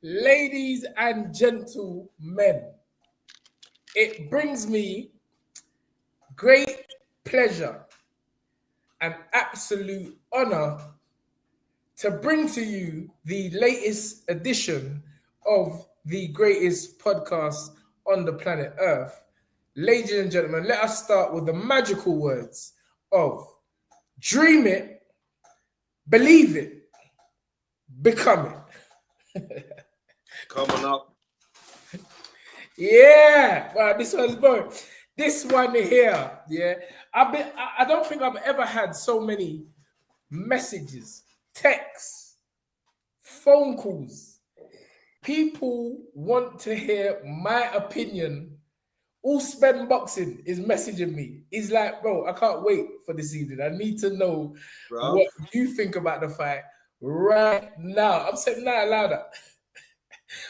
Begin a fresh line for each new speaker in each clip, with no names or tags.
Ladies and gentlemen, it brings me great pleasure and absolute honor to bring to you the latest edition of the greatest podcast on the planet Earth. Ladies and gentlemen, let us start with the magical words of dream it, believe it, become it.
Coming up.
Yeah, well, this one's boring. This one here, yeah. I don't think I've ever had so many messages, texts, phone calls. People want to hear my opinion. Usman Boxing is messaging me. He's like, bro, I can't wait for this evening. I need to know what you think about the fight right now. I'm saying that louder.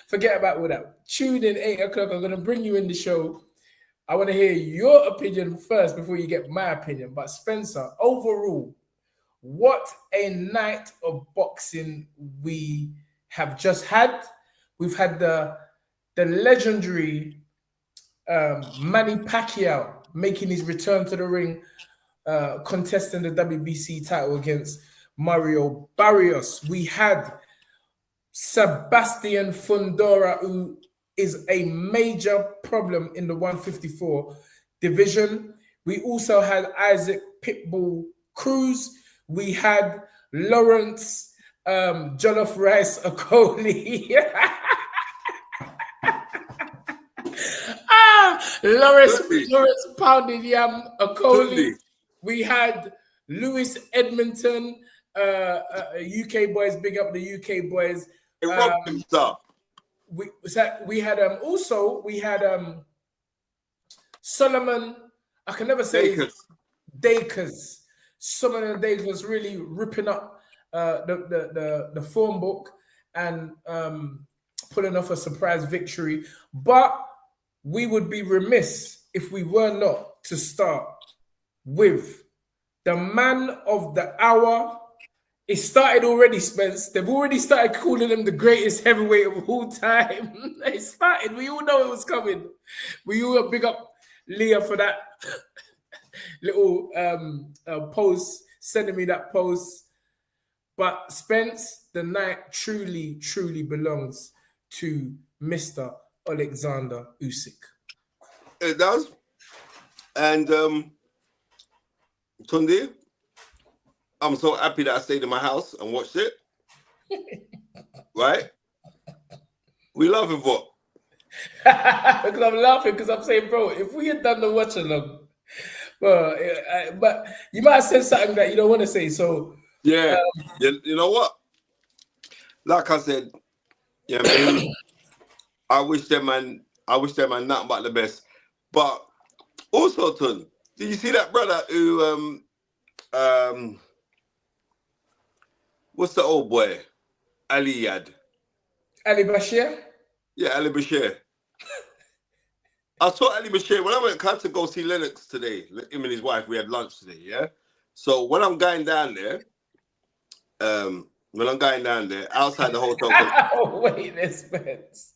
Forget about all that. Tune in 8 o'clock. I'm going to bring you in the show. I want to hear your opinion first before you get my opinion. But Spencer, overall, what a night of boxing we have just had. We've had the legendary Manny Pacquiao making his return to the ring, contesting the WBC title against Mario Barrios. We had Sebastian Fundora, who is a major problem in the 154 division. We also had Isaac Pitbull Cruz. We had Lawrence Jollof Rice Okoli. Lawrence Pounded Yam Okoli. We had Lewis Edmonton, UK boys, big up the UK boys.
We
had Solomon, I can never say Dakers. Solomon Dakers really ripping up the form book and pulling off a surprise victory. But we would be remiss if we were not to start with the man of the hour. It started already, Spence. They've already started calling him the greatest heavyweight of all time. It started. We all know it was coming. We all big up Leah for that little post, sending me that post. But Spence, the night truly, truly belongs to Mr. Alexander Usyk.
It does. And Tunde, I'm so happy that I stayed in my house and watched it. Right? We laughing for?
Because I'm laughing because I'm saying, bro, if we had done the watch along, well, but you might have said something that you don't want to say. So
yeah, you know what? Like I said, yeah, man, I wish them man nothing but the best. But also, Tun, did you see that brother who what's the old boy? Ali
Bashir?
Yeah, Ali Bashir. I saw Ali Bashir when I went to go see Lennox today. Him and his wife, we had lunch today, yeah? So when I'm going down there, outside the hotel.
Oh, wait, this Spence.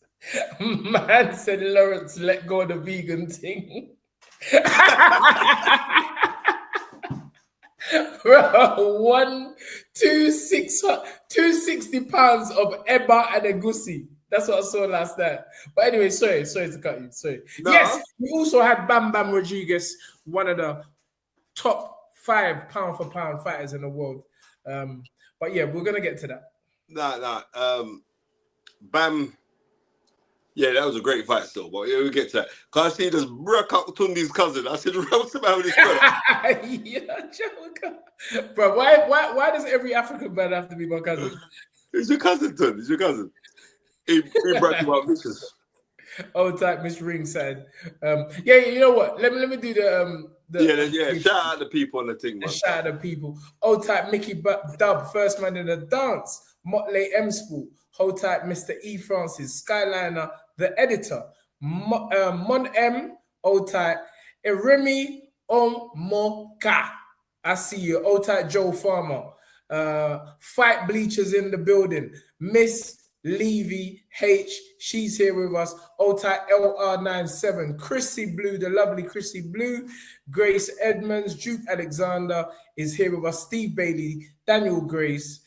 Man said Lawrence let go of the vegan thing. Bro, 260 pounds of Eba and Egusi. That's what I saw last night. But anyway, sorry to cut you. Sorry. No. Yes, we also had Bam Bam Rodriguez, one of the top 5 pound for pound fighters in the world. But yeah, we're gonna get to that.
Bam. Yeah, that was a great fight still, but yeah, we'll get to that. Because I see this broke up Tunde's cousin. I said, what's about with his brother?
Yeah, bro, why does every African man have to be my cousin?
He's your cousin, Tun. He's your cousin. He brought you out vicious.
Old type Miss Ringside. Yeah, you know what? Let me do the
shout out the people on the thing, man.
Shout out the people. Old type Mickey Dub, first man in the dance. Motley M Spool. Hold tight, Mr. E. Francis, Skyliner, the editor, Mon M, Old tight. Eremi Omoka. I see you. Old tight Joe Farmer. Fight Bleachers in the building. Miss Levy H. She's here with us. Old tight LR97. Chrissy Blue, the lovely Chrissy Blue. Grace Edmonds. Duke Alexander is here with us. Steve Bailey. Daniel Grace.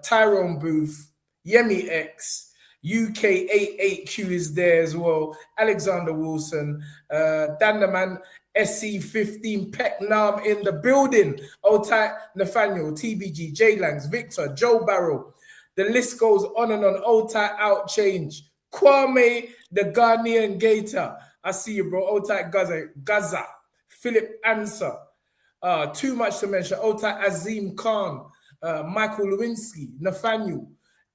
Tyrone Booth. Yemi X. UK88Q is there as well. Alexander Wilson, Dandaman, SC15, Pecknam in the building. Old tight Nathaniel, TBG, J Langs, Victor, Joe Barrow. The list goes on and on. Old tight out change. Kwame, the Ghanaian Gator. I see you, bro. Old tight Gaza. Philip Answer. Too much to mention. Old tight Azim Khan, Michael Lewinsky, Nathaniel,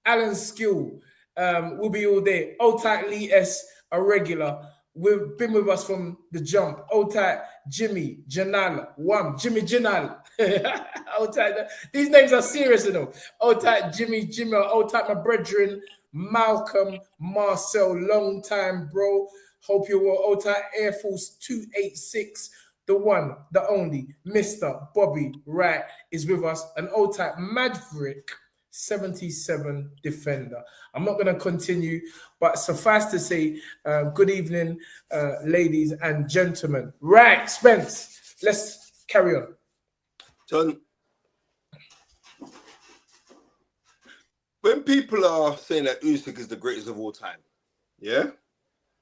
Alan Skill. We'll be all there. Old tight Lee S, a regular. We've been with us from the jump. Old tight Jimmy, Janal, Wam, Jimmy Janal. Old tight, these names are serious, you know. Old tight Jimmy, old tight my brethren, Malcolm, Marcel, long time, bro. Hope you're well. Old tight Air Force 286, the one, the only, Mr. Bobby Wright is with us. An old tight Maverick 77 defender. I'm not going to continue, but suffice to say, good evening, ladies and gentlemen. Right, Spence, let's carry on.
John, when people are saying that Usyk is the greatest of all time, yeah,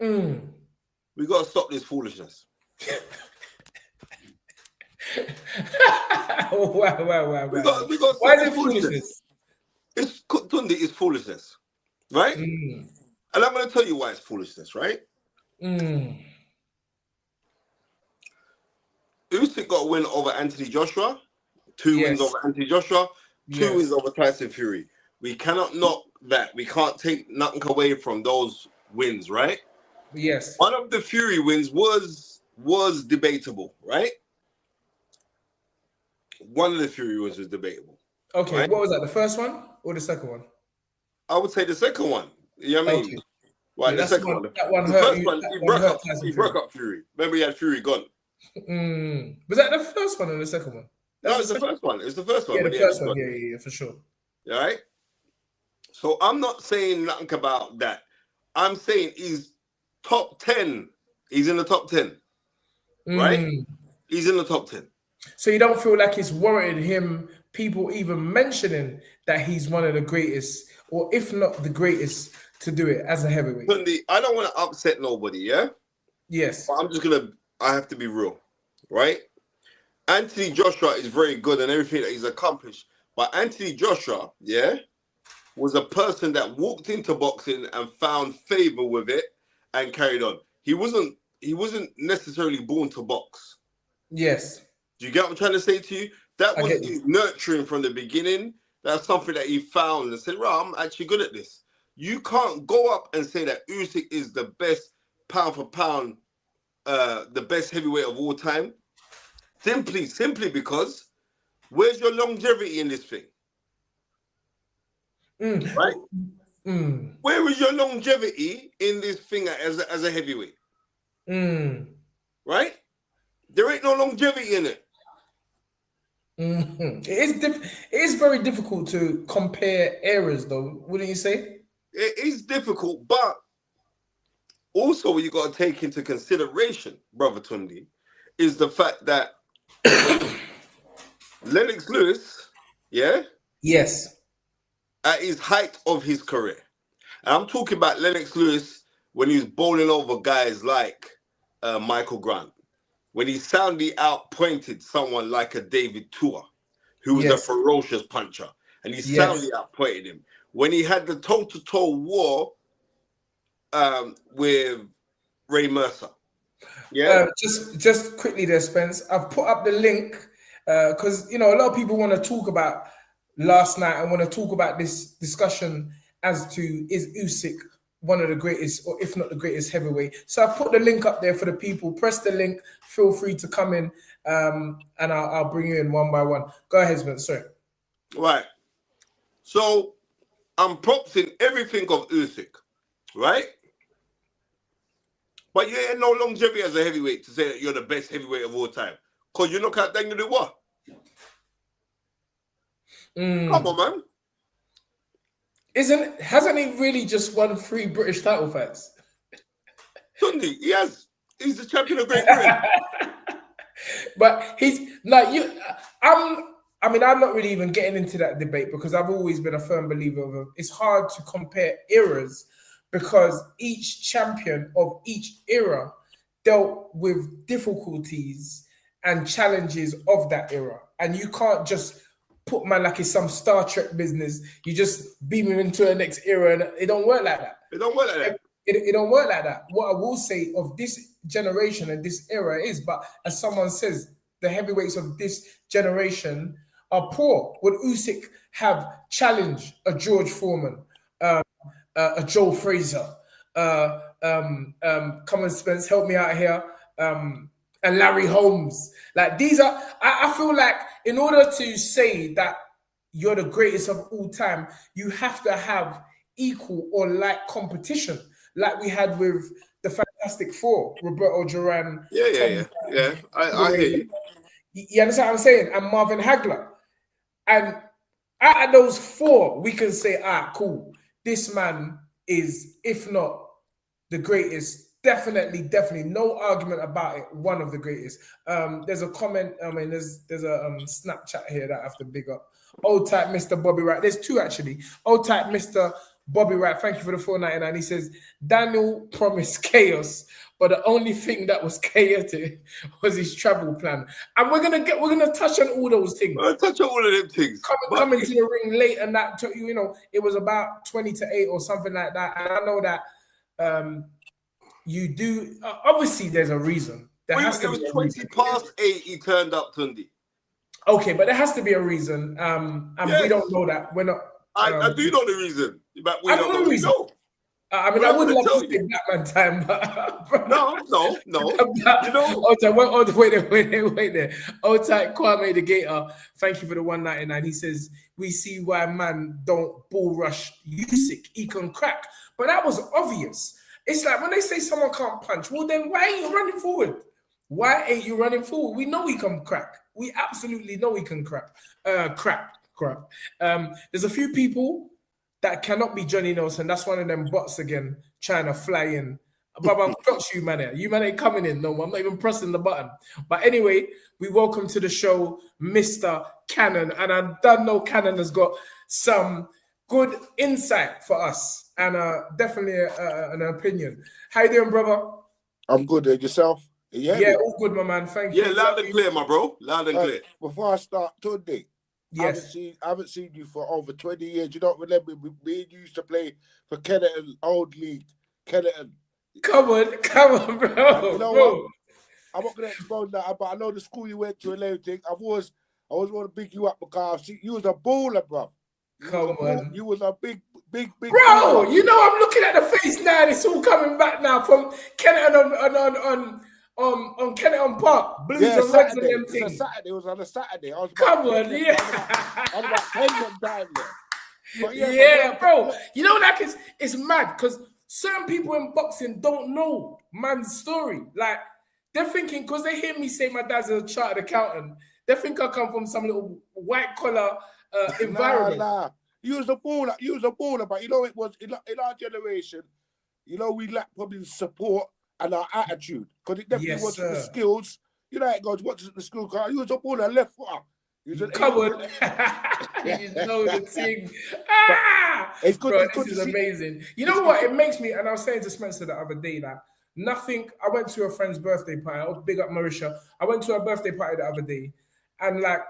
we got to stop this foolishness.
Wow.
We got
Why is it foolishness?
It's Tunde is foolishness, right? And I'm going to tell you why it's foolishness, right? Usyk got a win over Anthony Joshua, two wins over Anthony Joshua, two wins over Tyson Fury. We cannot knock that. We can't take nothing away from those wins, right?
Yes.
One of the Fury wins was debatable, right? One of the Fury wins was debatable.
Okay, right? What was that? The first one or the second one?
I would say the second one. You know what I mean?
Okay.
Right, the second one.
That one
the
hurt.
First one, he broke up Fury. Remember, he had Fury gone.
Was that the first one or the second one?
No, it's the first one. It's the first one.
Yeah, the first one. Yeah, for sure.
All right. So I'm not saying nothing about that. I'm saying he's top 10. He's in the top 10. Right? He's in the top 10.
So you don't feel like it's warranted him, people even mentioning that he's one of the greatest, or if not the greatest, to do it as a heavyweight?
I don't want to upset nobody, yeah?
Yes.
But I have to be real, right? Anthony Joshua is very good and everything that he's accomplished. But Anthony Joshua, yeah, was a person that walked into boxing and found favor with it and carried on. He wasn't necessarily born to box.
Yes.
Do you get what I'm trying to say to you? That wasn't his nurturing from the beginning. That's something that he found and said, right, I'm actually good at this. You can't go up and say that Usyk is the best pound for pound, the best heavyweight of all time. Simply because where's your longevity in this thing? Right? Where is your longevity in this thing as a heavyweight? Right? There ain't no longevity in it.
It is very difficult to compare eras, though, wouldn't you say?
It is difficult, but also what you got to take into consideration, Brother Tunde, is the fact that Lennox Lewis, yeah?
Yes.
At his height of his career. And I'm talking about Lennox Lewis when he was bowling over guys like Michael Grant. When he soundly outpointed someone like a David Tua, who was a ferocious puncher. And he soundly outpointed him. When he had the toe-to-toe war with Ray Mercer. Yeah.
Just quickly there, Spence. I've put up the link because, a lot of people want to talk about last night and want to talk about this discussion as to is Usyk one of the greatest, or if not the greatest heavyweight. So I've put the link up there for the people. Press the link. Feel free to come in and I'll bring you in one by one. Go ahead, Spence. Sorry.
Right. So I'm propsing everything of Usyk, right? But you ain't no longevity as a heavyweight to say that you're the best heavyweight of all time. Because you look at Daniel Dubois. Come on, man.
Hasn't he really just won 3 British title fights?
Tunde, he has. He's the champion of Great Britain.
But he's like you. I'm not really even getting into that debate because I've always been a firm believer of it's hard to compare eras because each champion of each era dealt with difficulties and challenges of that era, and you can't just put man like it's some Star Trek business. You just beam him into the next era, and it don't work like that.
It don't work like that.
It don't work like that. What I will say of this generation and this era is, but as someone says, the heavyweights of this generation are poor. Would Usyk have challenged a George Foreman, a Joe Frazier, come on Spence, help me out here, and Larry Holmes? Like these are, I feel like in order to say that you're the greatest of all time, you have to have equal or like competition, like we had with the Fantastic Four, Roberto Duran.
Yeah. I hear you.
You understand what I'm saying? And Marvin Hagler. And out of those 4, we can say, cool. This man is, if not the greatest, definitely, no argument about it, one of the greatest. There's a comment, there's a Snapchat here that I have to big up. Old type Mr. Bobby Wright. There's 2 actually. Old type Mr. Bobby Wright, thank you for the $4.99. He says, Daniel promised chaos, but the only thing that was chaotic was his travel plan. And we're gonna touch on all those things.
I'll touch on all of them things.
Coming to the ring late, and that it was about 20 to 8 or something like that. And I know that you do. Obviously, there's a reason.
It was 20 past 8. He turned up, Tunde.
Okay, but there has to be a reason. And yes. We don't know that. We're not.
I do know the reason, but we don't know the reason.
I would love to say Blackman time, but
no.
Wait there. Old tight Kwame the Gator. Thank you for the $1.99. He says we see why man don't bull rush Usyk. He can crack, but that was obvious. It's like when they say someone can't punch. Well, then why ain't you running forward? Why ain't you running forward? We know he can crack. We absolutely know he can crack. Crap. There's a few people that cannot be Johnny Nelson. That's one of them bots again, trying to fly in. But I've got you, man. You man ain't coming in. No, I'm not even pressing the button. But anyway, we welcome to the show, Mr. Cannon. And I don't know Cannon has got some good insight for us and definitely an opinion. How you doing, brother?
I'm good. Yourself?
Yeah, all good, my man. Thank you.
Yeah, loud and clear, my bro. Loud and clear.
Before I start, Tunde,
yes.
I haven't seen you for over 20 years. You don't remember me? You used to play for Kenneton, old league, Kenneton.
Come on, bro.
You know what? I'm not going to expose that, but I know the school you went to and everything. I always want to big you up because you was a baller, bro. You was a big. Bro,
baller. You know I'm looking at the face now and it's all coming back now from Kenneton on Kenneton Park, Blues and Reds and them things.
It was on a Saturday. I was
about
10 time there.
Yeah, bro. You know, like it's mad because certain people in boxing don't know man's story. Like they're thinking because they hear me say my dad's a chartered accountant, they think I come from some little white collar environment.
Nah. You was a baller, but you know it was in our generation. You know we lack probably the support and our attitude, because it definitely wasn't the skills. You know, it goes, what's the skill card? You was a baller, left footer.
Come on. You know the thing.
It's good.
Bro, this is amazing. You know what? It makes me, and I was saying to Spencer the other day that I went to a friend's birthday party. I'll big up Marisha. I went to a birthday party the other day, and like,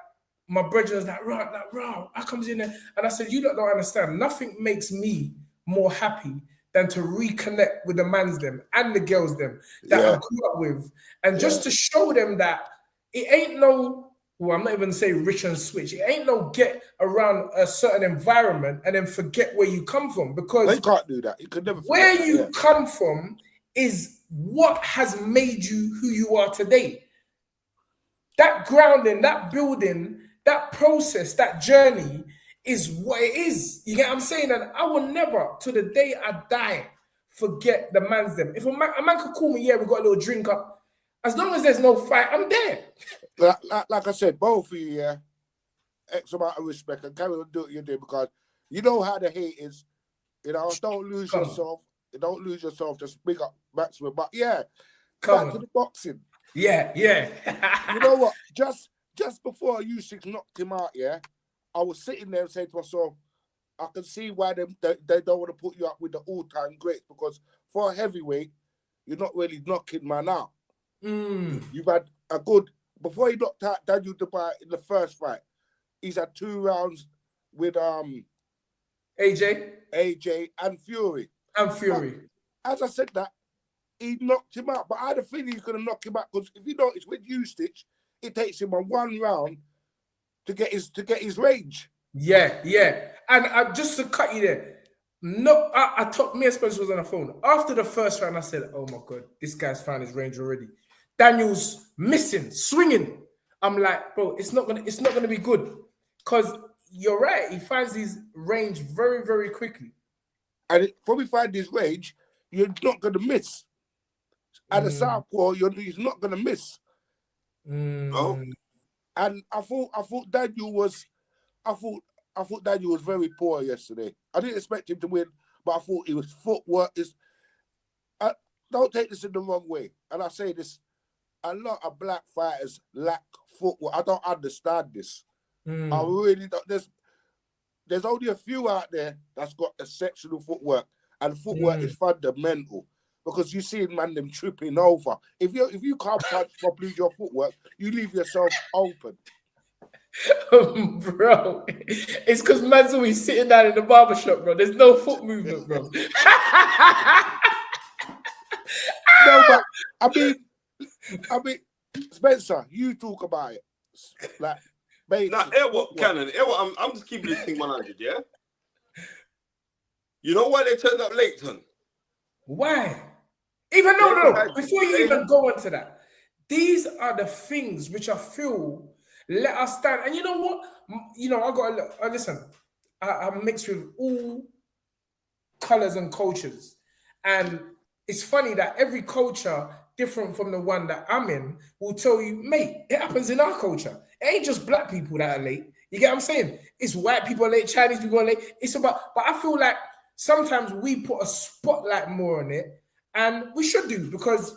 my brother was like, Rob, I comes in there. And I said, you don't understand. Nothing makes me more happy than to reconnect with the mans them and the girls them that I grew up with. And just to show them that it ain't no, well, I'm not even saying rich and switch. It ain't no get around a certain environment and then forget where you come from. Because
they can't do that. You could never
where you come from is what has made you who you are today. That grounding, that building, that process, that journey is what it is. You get what I'm saying? And I will never, to the day I die, forget the man's them. If a man could call me, yeah, we got a little drink up. As long as there's no fight, I'm there.
Like I said, both of you, yeah, X amount of respect and carry on doing what you do because you know how the hate is. You know, don't lose yourself. Don't lose yourself. Just big up Maxwell. But yeah, back to the boxing.
Yeah.
You know what? Just before Usyk knocked him out, yeah, I was sitting there and saying to myself, I can see why they don't want to put you up with the all-time greats because for a heavyweight, you're not really knocking man out. You've had a good before he knocked out Daniel Dubois in the first fight. He's had 2 rounds with AJ and Fury. But as I said that, he knocked him out. But I had a feeling he's going to knock him out because if you notice with Usyk, it takes him on 1 round to get his range.
Yeah. And just to cut you there, no, I told me and Spencer was on the phone. After the first round, I said, oh my God, this guy's found his range already. Daniel's missing, swinging. I'm like, bro, it's not gonna be good. Because you're right, he finds his range very, very quickly.
And when we find his range, you're not gonna miss. At the southpaw, he's not gonna miss.
Oh.
And I thought Daniel was very poor yesterday. I didn't expect him to win, but I thought his footwork is. Don't take this in the wrong way, and I say this: a lot of black fighters lack footwork. I don't understand this. I really don't. There's only a few out there that's got exceptional footwork, and footwork is fundamental. Because you see man them tripping over. If you can't punch properly your footwork, you leave yourself open.
Bro, it's because man's always sitting down in the barbershop, bro. There's no foot movement, bro.
No, but I mean, Spencer, you talk about it. Like,
now, Cannon, I'm just keeping this thing 100, yeah? You know why they turned up late, son?
Why? No. Before you even go into that, these are the things which I feel let us stand. And you know what? I got to look. Listen, I'm mixed with all colors and cultures. And it's funny that every culture different from the one that I'm in will tell you, mate, it happens in our culture. It ain't just black people that are late. You get what I'm saying? It's white people are late, Chinese people are late. It's about, but I feel like sometimes we put a spotlight more on it, and we should do because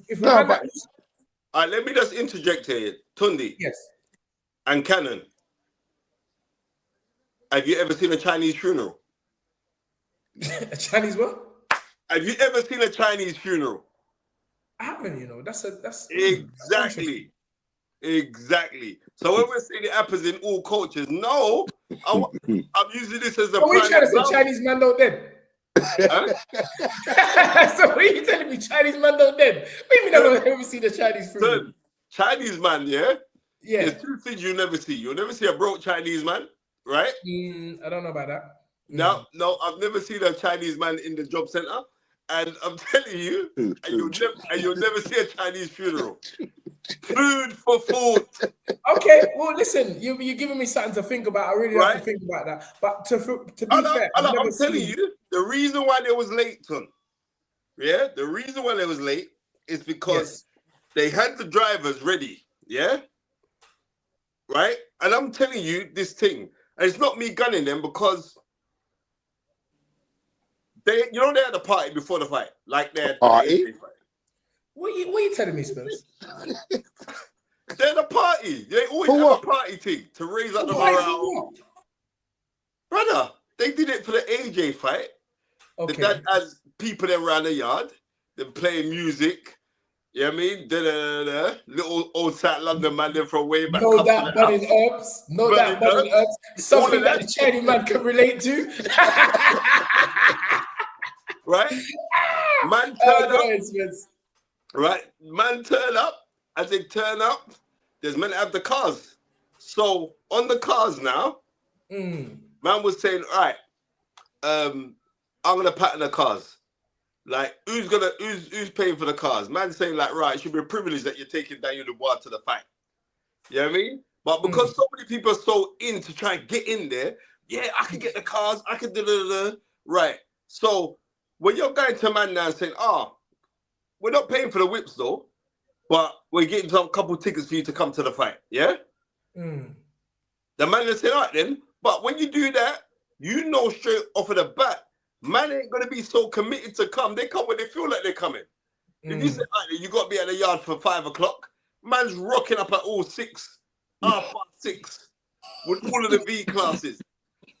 if
all right, let me just interject here, Tunde.
Yes.
And Cannon. Have you ever seen a Chinese funeral?
A Chinese what?
Have you ever seen a Chinese funeral?
I haven't, that's
Exactly. So when we're saying it happens in all cultures, no, I'm using this as a.
Are we trying to say Chinese man don't dead? Huh? So what are you telling me? Chinese man don't dead? What do you mean I've ever seen a Chinese funeral?
Chinese man, yeah?
Yeah.
There's 2 things you'll never see. You'll never see a broke Chinese man, right?
I don't know about that.
No, I've never seen a Chinese man in the job center. And I'm telling you, and you'll never see a Chinese funeral. Food for thought.
Okay, well, listen, you're giving me something to think about. I really have to think about that. But to be fair, I'm
telling you, the reason why they was late, son. Yeah, the reason why they was late is because they had the drivers ready. Yeah, right. And I'm telling you this thing, and it's not me gunning them because. They had a party before the fight, like they had
party.
What are you telling me, Spence?
They had a party. They always have a party thing to raise up the morale. Brother, they did it for the AJ fight. Okay. The dad has people around the yard. They're playing music. You know what I mean? Da-da-da-da. Little old South London man there from way back.
No doubt burning herbs. No doubt burning herbs. Something that the Chinese man can relate to.
Right? Man turn up. Right? Man turn up. As they turn up, there's men that have the cars. So on the cars now, man was saying, all right, I'm gonna pattern the cars. Like, who's paying for the cars? Man saying, like, right, it should be a privilege that you're taking Daniel Dubois to the fight. You know what I mean? But because so many people are so in to try and get in there, yeah, I can get the cars, I can do. Right. So when you're going to a man now and saying, we're not paying for the whips though, but we're getting some couple tickets for you to come to the fight, yeah?
Mm.
The man is saying, all right then, but when you do that, you know straight off of the bat, man ain't going to be so committed to come. They come when they feel like they're coming. If you say, all right, you got to be at the yard for 5 o'clock, man's rocking up at all 6, 6, with all of the V classes.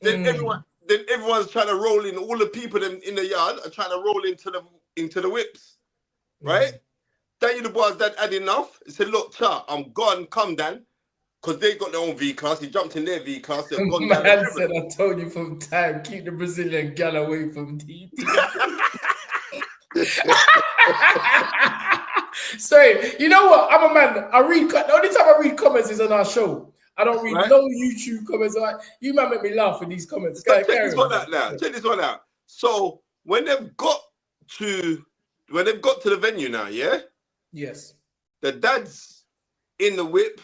Then everyone's trying to roll in. All the people in the yard are trying to roll into the whips, right? Daniel Dubois' dad had enough. He said, look, cha, I'm gone, come Dan. Because they got their own V class. He jumped in their V class. They've gone down
Man said, I told you from time, keep the Brazilian gal away from DT. Sorry, you know what? I'm a man. The only time I read comments is on our show. I don't read no YouTube comments. You man make me laugh with these comments.
Check this one out now. Check this one out. So when they've got to the venue now, yeah?
Yes.
The dad's in the whip.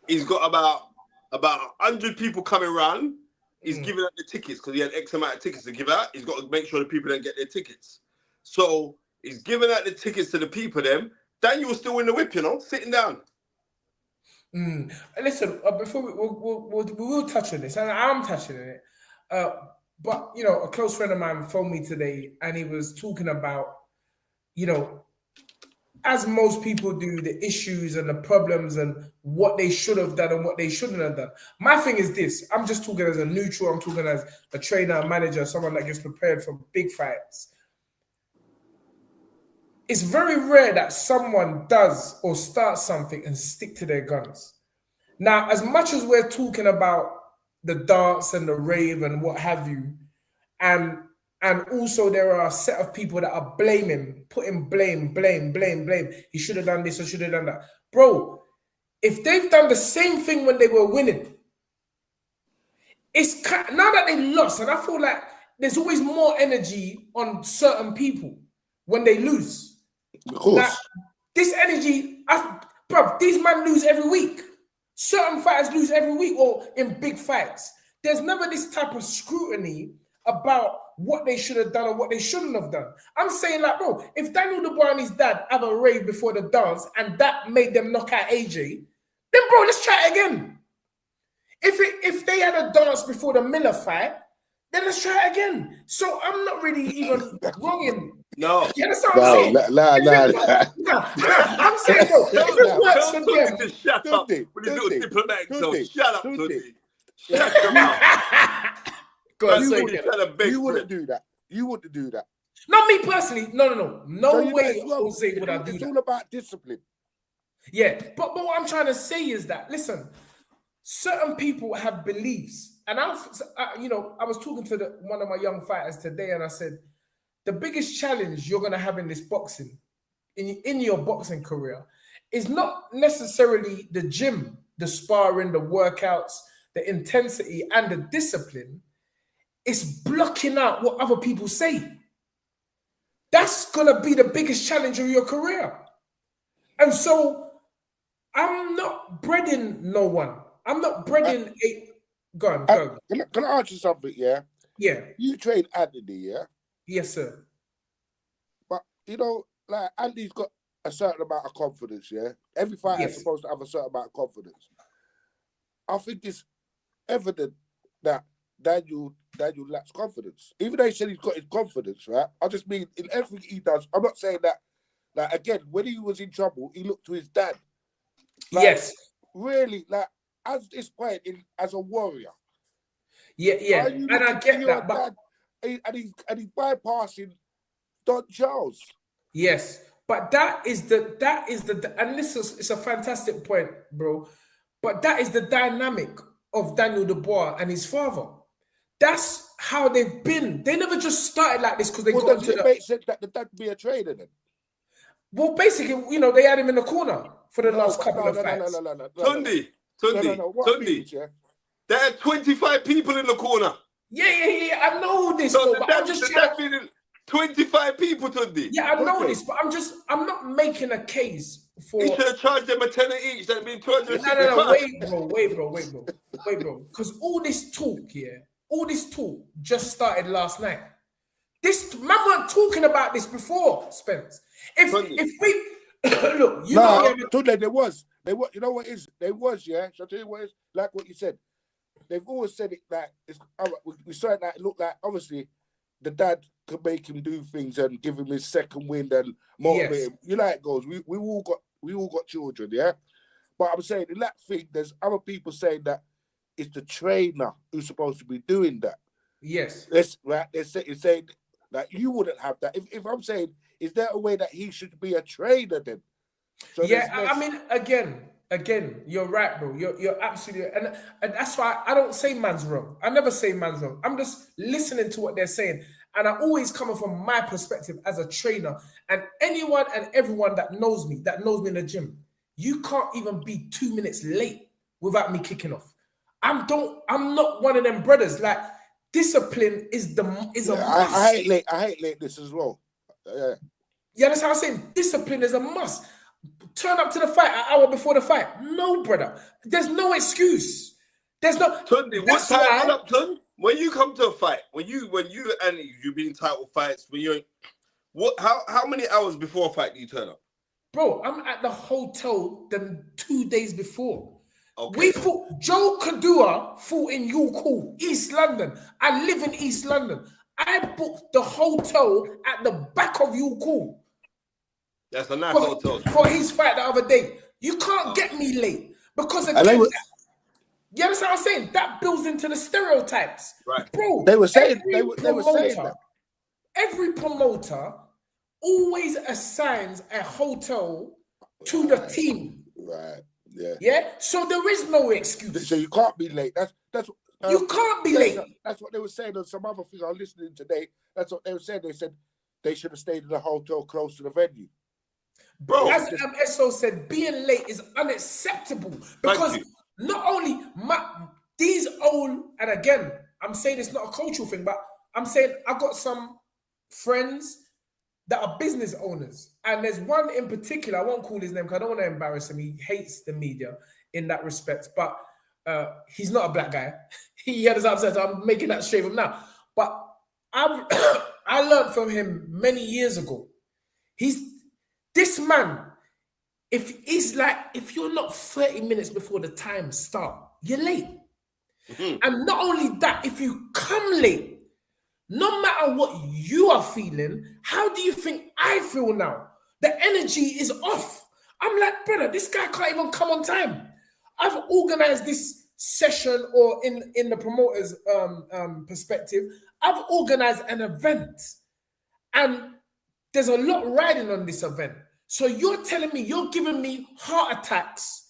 He's got about 100 people coming around. He's giving out the tickets because he had X amount of tickets to give out. He's got to make sure the people don't get their tickets. So he's giving out the tickets to the people. Daniel's still in the whip, sitting down.
Listen, before we will touch on this, and I'm touching on it. But a close friend of mine phoned me today, and he was talking about, as most people do, the issues and the problems and what they should have done and what they shouldn't have done. My thing is this: I'm just talking as a neutral. I'm talking as a trainer, a manager, someone that gets prepared for big fights. It's very rare that someone does or starts something and stick to their guns. Now, as much as we're talking about the dance and the rave and what have you, and also there are a set of people that are putting blame. He should have done this or should have done that. Bro, if they've done the same thing when they were winning, it's now that they lost, and I feel like there's always more energy on certain people when they lose.
Of course.
Like, this energy, bro, these men lose every week. Certain fighters lose every week or in big fights. There's never this type of scrutiny about what they should have done or what they shouldn't have done. I'm saying, like, bro, if Daniel Dubois and his dad have a rave before the dance and that made them knock out AJ, then, bro, let's try it again. If they had a dance before the Miller fight, then let's try it again. So I'm not really even wronging.
No.
You understand what I'm saying? No. I'm saying, bro, if it works for them.
Just shut up with his little diplomatic self. Shut up, Tunde. Shut up.
You wouldn't do that. You wouldn't do that.
Not me personally. No. No
so
way Jose would I do that.
It's all about discipline.
Yeah, but what I'm trying to say is that, listen, certain people have beliefs. And I was talking to one of my young fighters today, and I said, the biggest challenge you're going to have in this boxing, in your boxing career, is not necessarily the gym, the sparring, the workouts, the intensity, and the discipline. It's blocking out what other people say. That's going to be the biggest challenge of your career. And so I'm not breading no one. I'm not breading a... Go on.
Can I ask you something, yeah?
Yeah.
You train Anthony, yeah?
Yes, sir.
But, like, Andy's got a certain amount of confidence, yeah? Every fighter is supposed to have a certain amount of confidence. I think it's evident that Daniel lacks confidence. Even though he said he's got his confidence, right? I just mean, in everything he does, I'm not saying that, like, again, when he was in trouble, he looked to his dad. Like,
yes.
Really, like, as this point, as a warrior.
Yeah. And I get that, but...
And he's bypassing Don Charles.
Yes, but that is the and this is, it's a fantastic point, bro. But that is the dynamic of Daniel Dubois and his father. That's how they've been. They never just started like this because they got into
make sense that the dad be a trader then?
Well, basically, they had him in the corner for the last couple of fights.
No. Tunde. There are 25 people in the corner.
Yeah. I know this,
so
but I'm just trying.
25 people, Tunde.
Yeah, I know this, but I'm not making a case for.
You should have charged them a tenner each. That'd been 265.
No. Wait, bro. Because all this talk just started last night. This man weren't talking about this before, Spence. If we look, you know,
Tunde, there was. You know what it is? There was, yeah. Shall I tell you what it is? Like what you said. They've always said it like it's. We saw it like look like obviously the dad could make him do things and give him his second wind and motivate him. You know how it goes. We all got children, yeah. But I'm saying in that thing, there's other people saying that it's the trainer who's supposed to be doing that.
Yes.
They're saying that you wouldn't have that. If I'm saying, is there a way that he should be a trainer then? So
yeah, I mean, again, you're right, bro. You're absolutely, and that's why I don't say man's wrong. I never say man's wrong. I'm just listening to what they're saying, and I always coming from my perspective as a trainer. And anyone and everyone that knows me in the gym, you can't even be 2 minutes late without me kicking off. I'm not one of them brothers. Like discipline is a must.
I hate late this as well. Yeah.
Yeah, that's how I'm saying. Discipline is a must. Turn up to the fight an hour before the fight. No, brother. There's no excuse. There's no.
Tunde, what time up, Tunde? When you come to a fight, when you and you've been in title fights, how many hours before a fight do you turn up?
Bro, I'm at the hotel the 2 days before.
Okay.
We fought. Joe Kadua fought in York, East London. I live in East London. I booked the hotel at the back of York.
That's a nice hotel.
For his fight the other day. You can't get me late. Because again, you understand what I'm saying? That builds into the stereotypes.
Right.
Bro,
they were saying that.
Every promoter always assigns a hotel to the team.
Right. Yeah.
Yeah. So there is no excuse.
So you can't be late. That's
you can't be late.
That's what they were saying on some other thing I was listening today. That's what they were saying. They said they should have stayed in the hotel close to the venue.
Bro, as SO said, being late is unacceptable because not only these old, and again, I'm saying it's not a cultural thing, but I'm saying I got some friends that are business owners, and there's one in particular. I won't call his name because I don't want to embarrass him. He hates the media in that respect, but he's not a black guy. He had his upset. So I'm making that straight from now. But I learned from him many years ago. This man, if you're not 30 minutes before the time start, you're late. Mm-hmm. And not only that, if you come late, no matter what you are feeling, how do you think I feel now? The energy is off. I'm like, brother, this guy can't even come on time. I've organized this session, or in the promoter's perspective, I've organized an event. And there's a lot riding on this event. So you're telling me, you're giving me heart attacks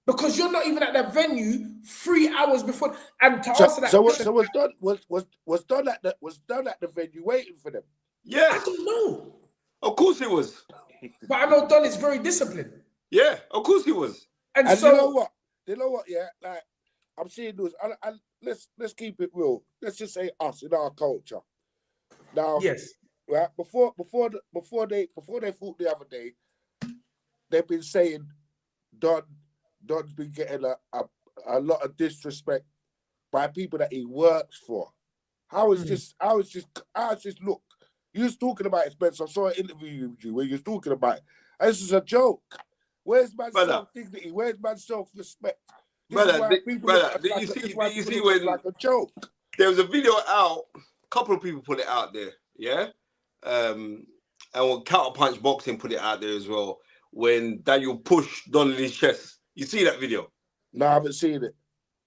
because you're not even at the venue 3 hours before. And to answer that question,
so was done at the venue waiting for them?
Yes.
I don't know.
Of course he was.
But I know Don is very disciplined.
Yeah, of course he was.
And so
you know what? Yeah, like I'm seeing those. And let's keep it real. Let's just say us in our culture. Now,
yes.
Right before they fought the other day, they've been saying Don's been getting a lot of disrespect by people that he works for. How is this look? You was talking about it, Spencer. I saw an interview with you where you was talking about it. And this is a joke. Where's man's self-dignity? Where's man's self-respect?
Did you see when
like a joke?
There was a video out, a couple of people put it out there, yeah? And when Counterpunch Boxing put it out there as well, when Daniel pushed Don in his chest. You see that video?
No, I haven't seen it.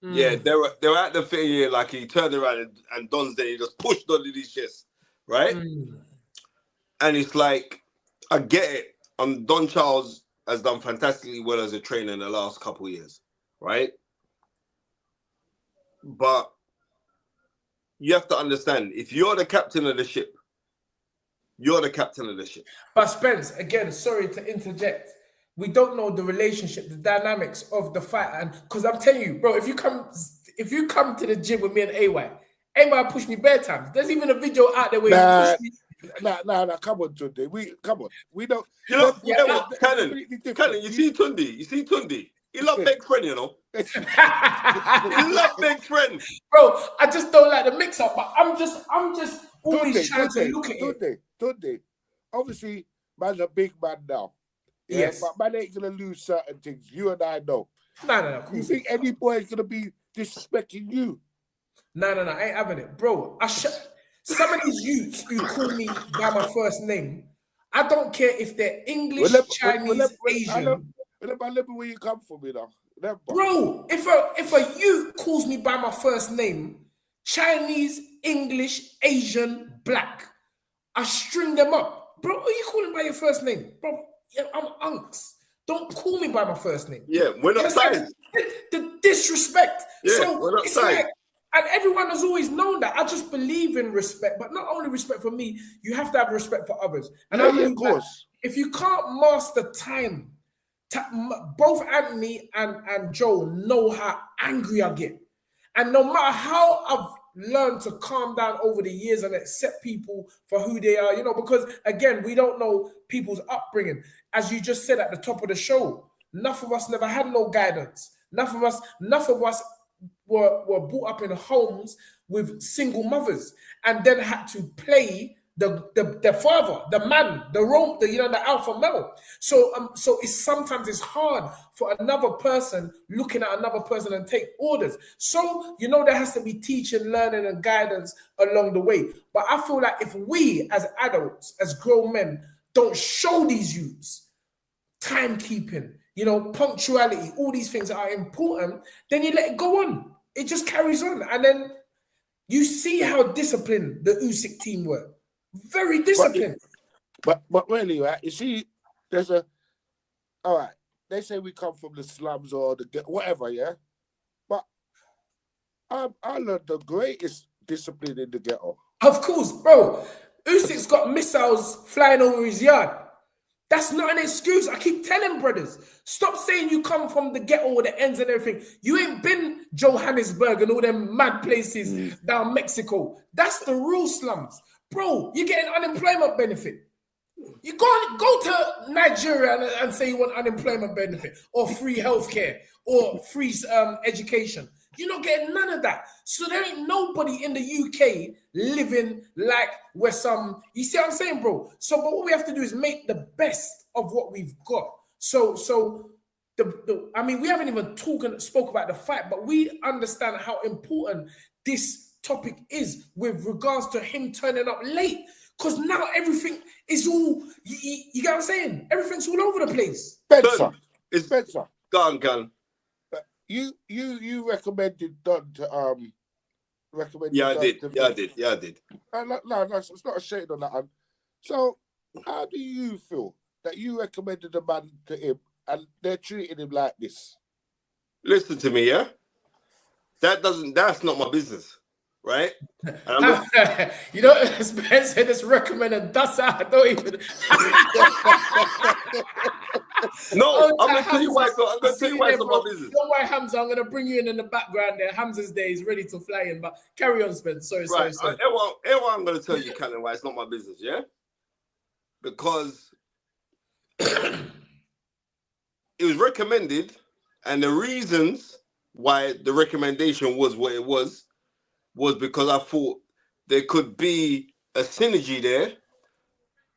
Yeah, they were at the thing here, like he turned around and Don's there, he just pushed Don in his chest, right? And it's like, I get it. Don Charles has done fantastically well as a trainer in the last couple of years, right? But you have to understand, if you're the captain of the ship, you're the captain of the ship.
But Spence, again, sorry to interject. We don't know the relationship, the dynamics of the fight. And because I'm telling you, bro, if you come to the gym with me and AY pushed me bare times. There's even a video out there where he pushed me.
Nah, come on, Tunde. We don't.
You know what, Cannon, you see Tunde. He love big friend, you know. He love big friend.
Bro, I just don't like the mix-up. But I'm just always trying to look at it.
Tunde. Obviously, man's a big man now. Yeah?
Yes.
But man ain't going to lose certain things. You and I know.
No.
You think any boy is going to be disrespecting you?
No. I ain't having it. Bro, some of these youths who call me by my first name, I don't care if they're English, Chinese, Asian.
Remember where you come from, you know. Remember.
Bro, if a youth calls me by my first name, Chinese, English, Asian, black, I string them up. Bro, who are you calling by your first name? Bro, yeah, I'm Unks. Don't call me by my first name.
Yeah, we're not sides.
The disrespect.
Yeah,
so
we're not
it's
sides.
like, and everyone has always known that. I just believe in respect, but not only respect for me, you have to have respect for others. And I believe
of course.
if you can't master time, both Anthony and Joe know how angry I get. And no matter how I've learned to calm down over the years and accept people for who they are, you know, because again, we don't know people's upbringing. As you just said at the top of the show, enough of us never had no guidance. Enough of us were brought up in homes with single mothers and then had to play the father, the man, the role, the alpha male. So sometimes it's hard for another person looking at another person and take orders. So there has to be teaching, learning, and guidance along the way. But I feel like if we as adults, as grown men, don't show these youths timekeeping, punctuality, all these things that are important, then you let it go on. It just carries on, and then you see how disciplined the Usyk team were. Very disciplined.
But really, right? You see, all right. They say we come from the slums or the whatever, yeah. But I learned the greatest discipline in the ghetto.
Of course, bro. Usyk's got missiles flying over his yard. That's not an excuse. I keep telling brothers, stop saying you come from the ghetto with the ends and everything. You ain't been Johannesburg and all them mad places down Mexico. That's the real slums. Bro, you're getting unemployment benefit. You go to Nigeria and say you want unemployment benefit or free healthcare or free education. You're not getting none of that. So there ain't nobody in the UK living like we're some. You see what I'm saying, bro? So, but what we have to do is make the best of what we've got. So I mean, we haven't even spoke about the fight, but we understand how important this topic is with regards to him turning up late. Because now everything is all, you get what I'm saying? Everything's all over the place.
Spencer.
Gone.
You recommended Don to recommend.
Yeah, I did.
No, it's not a shade on that. So, how do you feel that you recommended a man to him and they're treating him like this?
Listen to me, yeah. That's not my business, right?
Spencer just recommended Dasa. Don't even.
No, I'm going to tell you why. I'm going to tell you why it's not my business.
Don't worry, Hamza. I'm going to bring you in the background there. Hamza's day is ready to fly in, but carry on, Spencer. Sorry.
Everyone, I'm going to tell you, Cannon, why it's not my business, yeah? Because it was recommended, and the reasons why the recommendation was what it was because I thought there could be a synergy there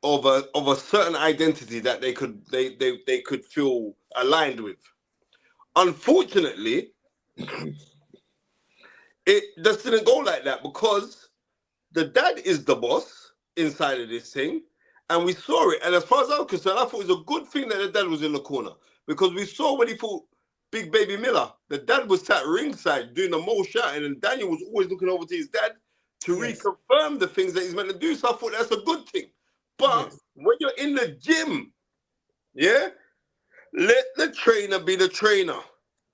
of a certain identity that they could feel aligned with. Unfortunately, it just didn't go like that because the dad is the boss inside of this thing, and we saw it. And as far as I'm concerned, I thought it was a good thing that the dad was in the corner because we saw when he fought Big Baby Miller, the dad was sat ringside doing the most shouting, and Daniel was always looking over to his dad to reconfirm the things that he's meant to do. So I thought that's a good thing. But when you're in the gym, yeah, let the trainer be the trainer.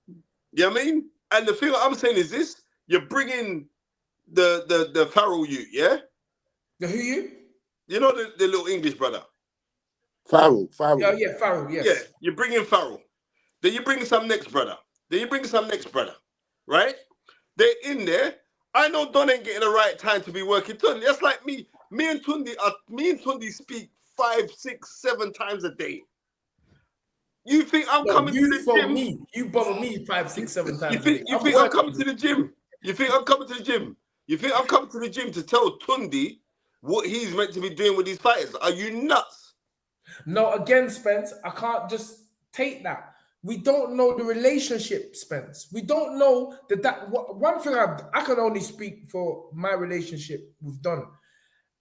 You know what I mean? And the thing I'm saying is this: you're bringing the Fearon youth, yeah.
The who you?
You know the little English brother.
Fearon.
Yeah, Fearon. Yes.
Yeah, you're bringing Fearon. Then you bring some next brother. Right? They're in there. I know Don ain't getting the right time to be working. Tunde, that's like me. Me and Tunde speak 5, 6, 7 times a day. You think I'm coming to the gym?
You bother me 5, 6, 7 times.
You think I'm coming to the gym? You think I'm coming to the gym to tell Tunde what he's meant to be doing with these fighters. Are you nuts?
No, again, Spence, I can't just take that. We don't know the relationship, Spence. We don't know one thing I can only speak for my relationship with Don.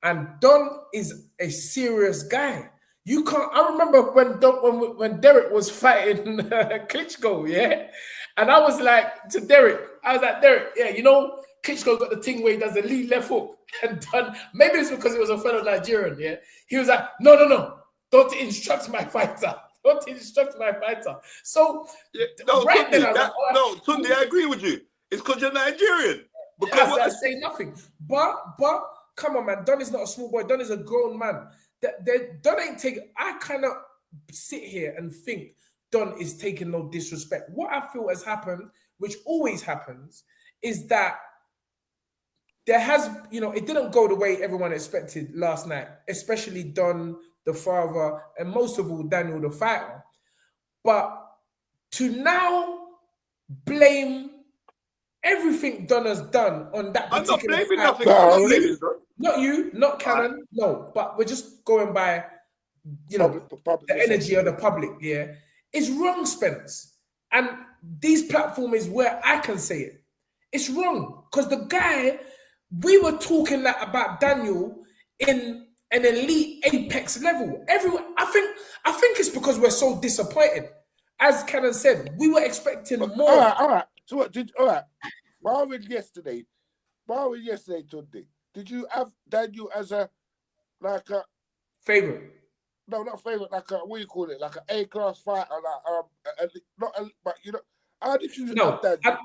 And Don is a serious guy. You can't. I remember when Derek was fighting Klitschko, yeah, and I was like to Derek, Derek, yeah, you know, Klitschko got the thing where he does the lead left hook, and Don. Maybe it's because he was a fellow Nigerian, yeah. He was like, no, don't instruct my fighter. Don't instruct my fighter. So
Tunde, Tunde, I agree with you. It's because you're Nigerian.
Because I say nothing. But come on, man. Don is not a small boy. Don is a grown man. Don ain't taking. I kind of sit here and think Don is taking no disrespect. What I feel has happened, which always happens, is that there has, it didn't go the way everyone expected last night, especially Don, the father, and most of all, Daniel, the fighter. But to now blame everything Don has done on that particular
I'm not blaming nothing.
Not you, not Cannon, no. But we're just going by, the energy of the public, yeah. It's wrong, Spence. And these platforms is where I can say it. It's wrong. Because the guy, we were talking about Daniel in an elite apex level. Everyone, I think it's because we're so disappointed. As Cannon said, we were expecting more.
All right. So what did Barwin yesterday, Tunde, did you have Daniel as a
favorite?
No, not favorite, like what do you call it? Like an A-class fighter, but how did you have Daniel?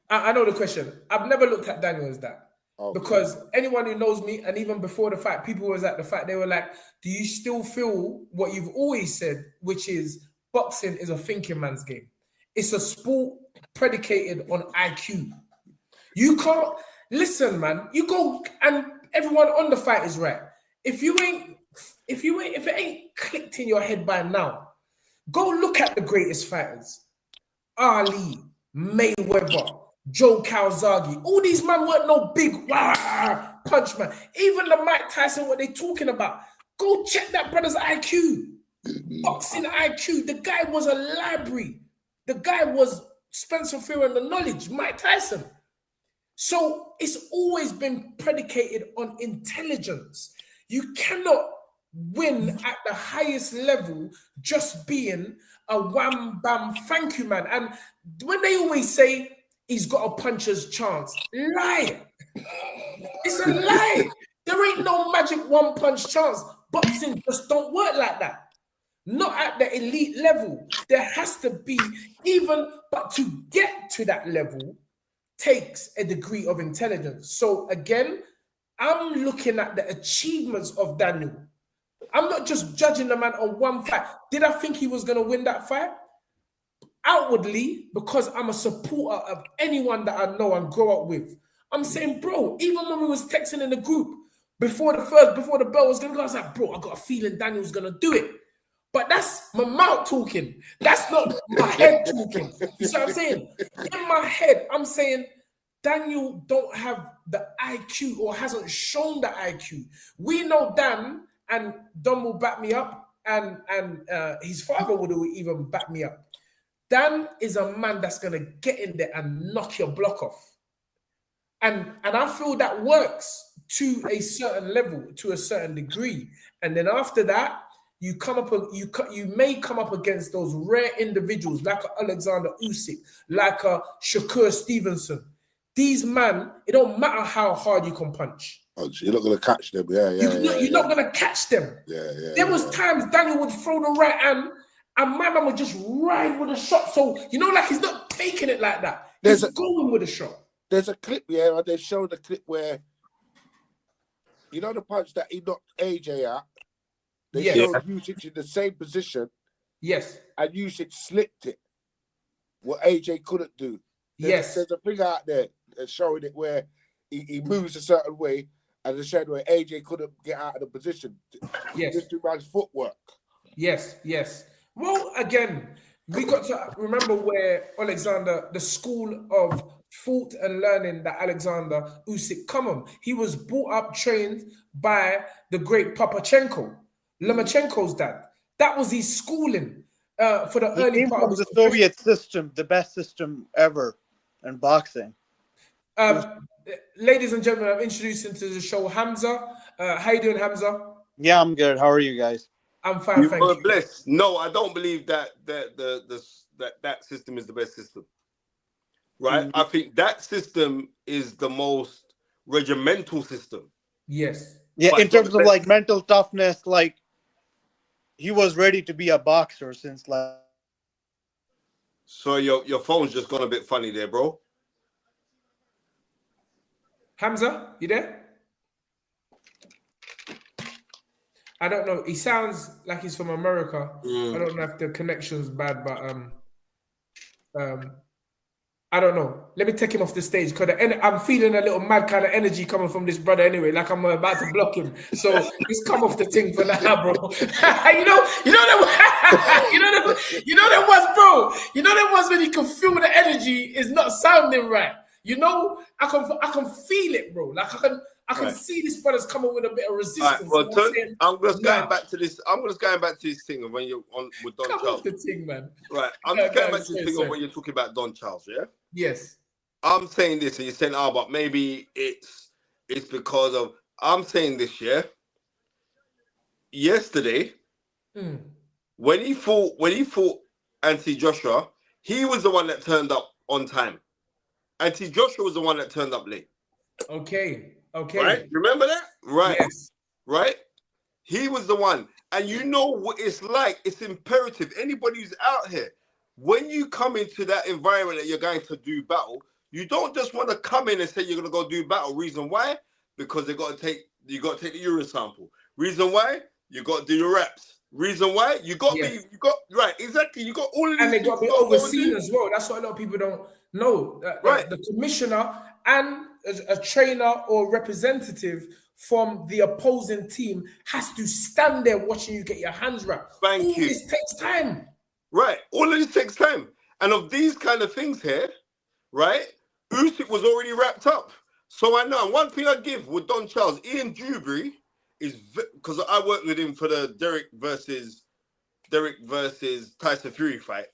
I know the question. I've never looked at Daniel as that.
Okay.
Because anyone who knows me, and even before the fight, people was at the fight, they were like, do you still feel what you've always said, which is boxing is a thinking man's game. It's a sport predicated on IQ. You can't listen, man. You go, and everyone on the fight is right. If it ain't clicked in your head by now, go look at the greatest fighters. Ali, Mayweather, Joe Calzaghe. All these men weren't no big punch man. Even the Mike Tyson, what they talking about? Go check that brother's IQ. Boxing IQ. The guy was a library. The guy was Spencer Fearon, the knowledge, Mike Tyson. So it's always been predicated on intelligence. You cannot win at the highest level just being a wham bam thank you man. And when they always say he's got a puncher's chance, lie. It's a lie. There ain't no magic one punch chance. Boxing just don't work like that. Not at the elite level. There has to be but to get to that level takes a degree of intelligence. So again, I'm looking at the achievements of Daniel. I'm not just judging the man on one fight. Did I think he was going to win that fight? Outwardly, because I'm a supporter of anyone that I know and grow up with. I'm saying, bro, even when we was texting in the group before the bell was going to go, I was like, bro, I got a feeling Daniel's going to do it. But that's my mouth talking. That's not my head talking. You see what I'm saying? In my head, I'm saying Daniel don't have the IQ or hasn't shown the IQ. We know Dan, and Don will back me up, and his father would even back me up. Dan is a man that's going to get in there and knock your block off. And I feel that works to a certain level, to a certain degree. And then after that, you may come up against those rare individuals like Alexander Usyk, like Shakur Stevenson. These men, it don't matter how hard you can punch.
Oh, you're not going to catch them. You're
not going to catch them. There was times Daniel would throw the right hand and my man would just ride with a shot. So, like he's not taking it like that. He's going with a shot.
There's a clip, and they showed the clip where, the punch that he knocked AJ out. They showed Usyk in the same position.
Yes.
And Usyk slipped it. What AJ couldn't do. There's a thing out there showing it where he moves a certain way and the showing where AJ couldn't get out of the position.
Yes.
Just to man's footwork.
Yes. Well, again, we got to remember where Alexander, the school of thought and learning that Alexander Usyk come on. He was brought up, trained by the great Papachenko, Lomachenko's dad. That was his schooling for the
He
early
came
part
from
of
the
his
Soviet system, the best system ever in boxing.
Ladies and gentlemen, I'm introducing to the show Hamza. How you doing, Hamza?
Yeah, I'm good. How are you guys?
I'm fine,
You
thank
were
you.
blessed. No, I don't believe that that system is the best system. Right?
Mm-hmm.
I think that system is the most regimental system.
Yes.
Yeah,
But
in terms of
best.
like mental toughness, like he was ready to be a boxer since like.
So your phone's just gone a bit funny there, bro.
Hamza, you there? I don't know. He sounds like he's from America. I don't know if the connection's bad, but I don't know. Let me take him off the stage because I'm feeling a little mad kind of energy coming from this brother anyway. Like I'm about to block him. So just come off the thing for now, bro. you know that, you know that was, bro. You know that was when you can feel the energy is not sounding right. You know, I can feel it, bro. Like I can see this brother's coming with a bit of resistance.
Right, well, I'm just
nah.
going back to this. I'm just going back to this thing of when you're on with Don
Come
Charles.
off the thing, man.
Right, I'm just going back to this thing of when you're talking about Don Charles. Yeah.
Yes.
I'm saying this, and you're saying, "Oh, but maybe it's because of." I'm saying this. Yeah. Yesterday, when he fought Anthony Joshua, he was the one that turned up on time. Anthony Joshua was the one that turned up late.
Okay.
Right? Remember that? Right.
Yes.
Right? He was the one. And you know what it's like. It's imperative. Anybody who's out here, when you come into that environment that you're going to do battle, you don't just want to come in and say you're going to go do battle. Reason why? Because you got to take the urine sample. Reason why? You got to do your reps. Reason why? You got right, exactly. You got all of these.
And they got to be overseen as well. That's what a lot of people don't know.
Right.
The commissioner and a trainer or representative from the opposing team has to stand there watching you get your hands wrapped.
Thank you.
This takes time.
Right. All of this takes time. And of these kind of things here, right, Usyk was already wrapped up. So I know. And one thing I give with Don Charles, Ian Dewberry is, because I worked with him for the Derek versus Tyson Fury fight.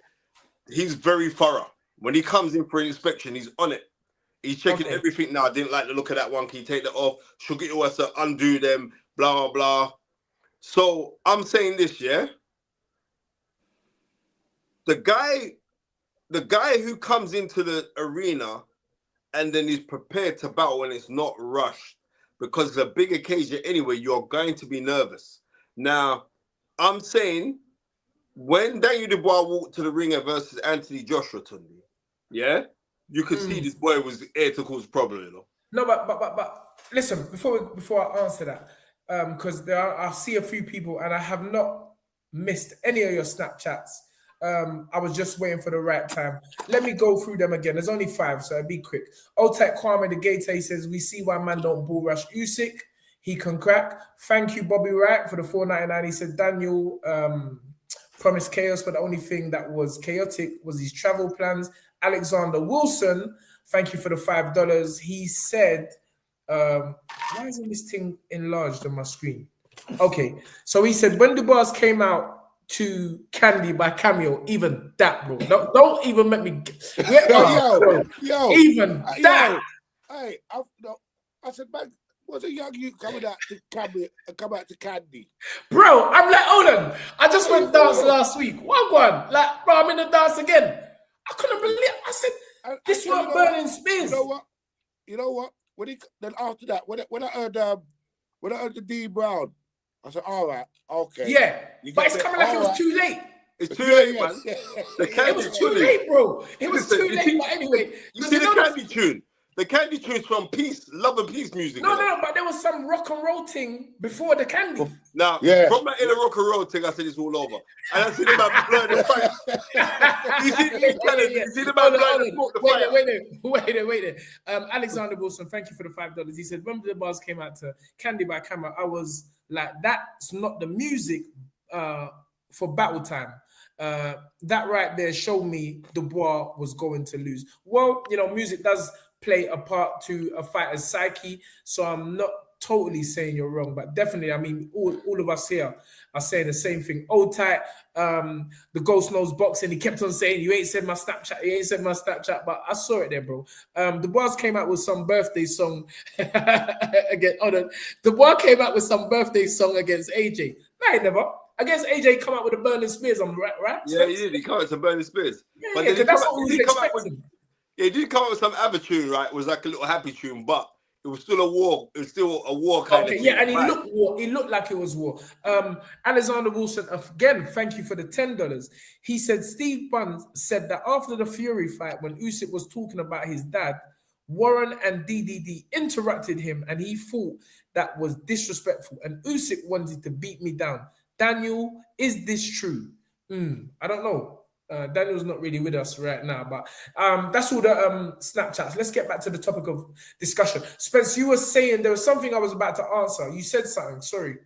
He's very thorough. When he comes in for an inspection, he's on it. He's checking everything. Now, I didn't like the look of that one. Can you take that off? She'll get you to undo them, blah, blah, blah. So I'm saying this, yeah? The guy who comes into the arena and then is prepared to battle and it's not rushed, because it's a big occasion anyway, you're going to be nervous. Now, I'm saying when Daniel Dubois walked to the ringer versus Anthony Joshua, Tunde, yeah, you could see this boy was here to cause a problem, you know.
No, but listen, before I answer that, because I see a few people and I have not missed any of your Snapchats. I was just waiting for the right time. Let me go through them again. There's only 5, so I'll be quick. Otek Kwame the Gator, he says, we see why man don't bull rush Usyk. He can crack. Thank you, Bobby Wright, for the $4.99. He said Daniel promised chaos, but the only thing that was chaotic was his travel plans. Alexander Wilson, thank you for the $5. He said, why isn't this thing enlarged on my screen? Okay, so he said when Dubois came out to Candy by Cameo, even that, bro. Don't even make me.
Yo,
even that.
Hey, I said, man, what's a young you coming out to Candy?
Bro, I'm like, hold on. I just went dance last week. One. Like, bro, I'm in the dance again. I couldn't believe it. I said, this was burning spears.
You know what? Then after that, when I heard the D Brown, I said, all right, okay.
Yeah, but it's coming like it was too late.
It's too late, man.
It was too late, bro. It was too late, but anyway.
You see the Candy tune? The Candy tune's from Love and Peace music.
No, but there was some rock and roll thing before the Candy.
Now, from that in a rock and roll thing, I said it's all over. And I see the man blurring the fire. You see the man blurring the fire.
Wait. Alexander Wilson, thank you for the $5. He said, when the bars came out to Candy by Camera, I was like, that's not the music for battle time. that right there showed me Dubois was going to lose. Well, you know, music does play a part to a fighter's psyche, so I'm not totally saying you're wrong, but definitely, I mean, all of us here are saying the same thing. Old tight, the Ghost Knows Boxing, he kept on saying, you ain't said my Snapchat, you ain't said my Snapchat, but I saw it there, bro. The Bois came out with some birthday song again. The Bois came out with some birthday song against AJ. No, he never. Against AJ, come out with a Burning Spears on, right?
Yeah, he did. He came out with some Burning Spears.
Yeah,
but
yeah,
then
that's what we was expecting.
He did come up with some other tune, right? It was like a little happy tune, but it was still a war. It was still a war kind of thing.
Yeah, and he looked like it was war. Alexander Wilson, again, thank you for the $10. He said Steve Bunn said that after the Fury fight, when Usyk was talking about his dad, Warren and DDD interrupted him, and he thought that was disrespectful. And Usyk wanted to beat me down. Daniel, is this true? I don't know. Daniel's not really with us right now, but that's all the Snapchats. Let's get back to the topic of discussion. Spence, you were saying there was something I was about to answer. You said something. Sorry,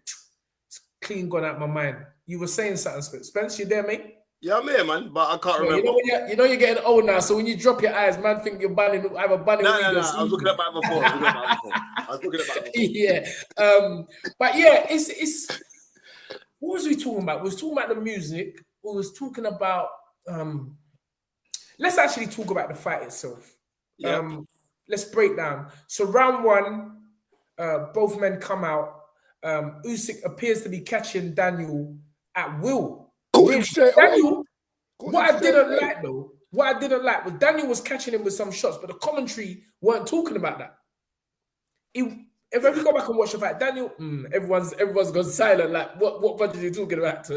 it's clean gone out my mind. You were saying something, Spence. Spence, you there, mate?
Yeah, I'm here, man, but I can't remember.
You know you're getting old now, so when you drop your eyes, man, think you're bunning. I have a bunny.
No. I was looking at my phone. I was looking at my phone.
Yeah, but yeah, it's. What was we talking about? We was talking about the music. We was talking about. Let's actually talk about the fight itself.
Yeah.
Let's break down. So round one, both men come out. Usyk appears to be catching Daniel at will. Daniel, what I didn't like was Daniel was catching him with some shots, but the commentary weren't talking about that. If you go back and watch the fight, Daniel, everyone's gone silent. Like, what punches are you talking about?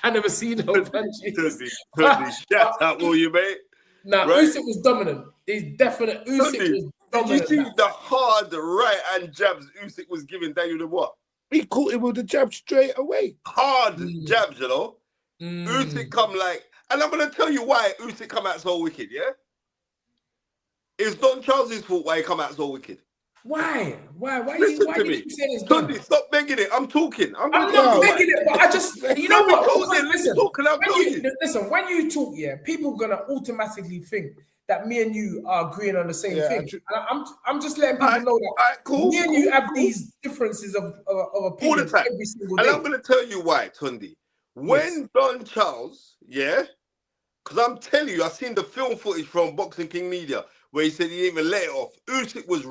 I never seen no punches.
Shut up, will you, mate?
Nah, right? Usyk was dominant. He's definite. Usyk was dominant.
Did you see the hard right-hand jabs Usyk was giving Daniel Dubois?
He caught him with the jab straight away.
Hard jabs, you know? Usyk come like... And I'm going to tell you why Usyk come out so wicked, yeah? It's Don Charles' fault why he come out so wicked.
Why?
Listen to me. Tunde, stop begging it. I'm talking. I'm
not begging it, but I just, you know what?
Listen,
when you talk, yeah, people are going to automatically think that me and you are agreeing on the same thing. I'm just letting people know that me and you have these differences of opinion
all the time.
Every single day.
And I'm going to tell you why, Tunde. When Don Charles, yeah, because I'm telling you, I've seen the film footage from Boxing King Media where he said he didn't even let it off. Usyk was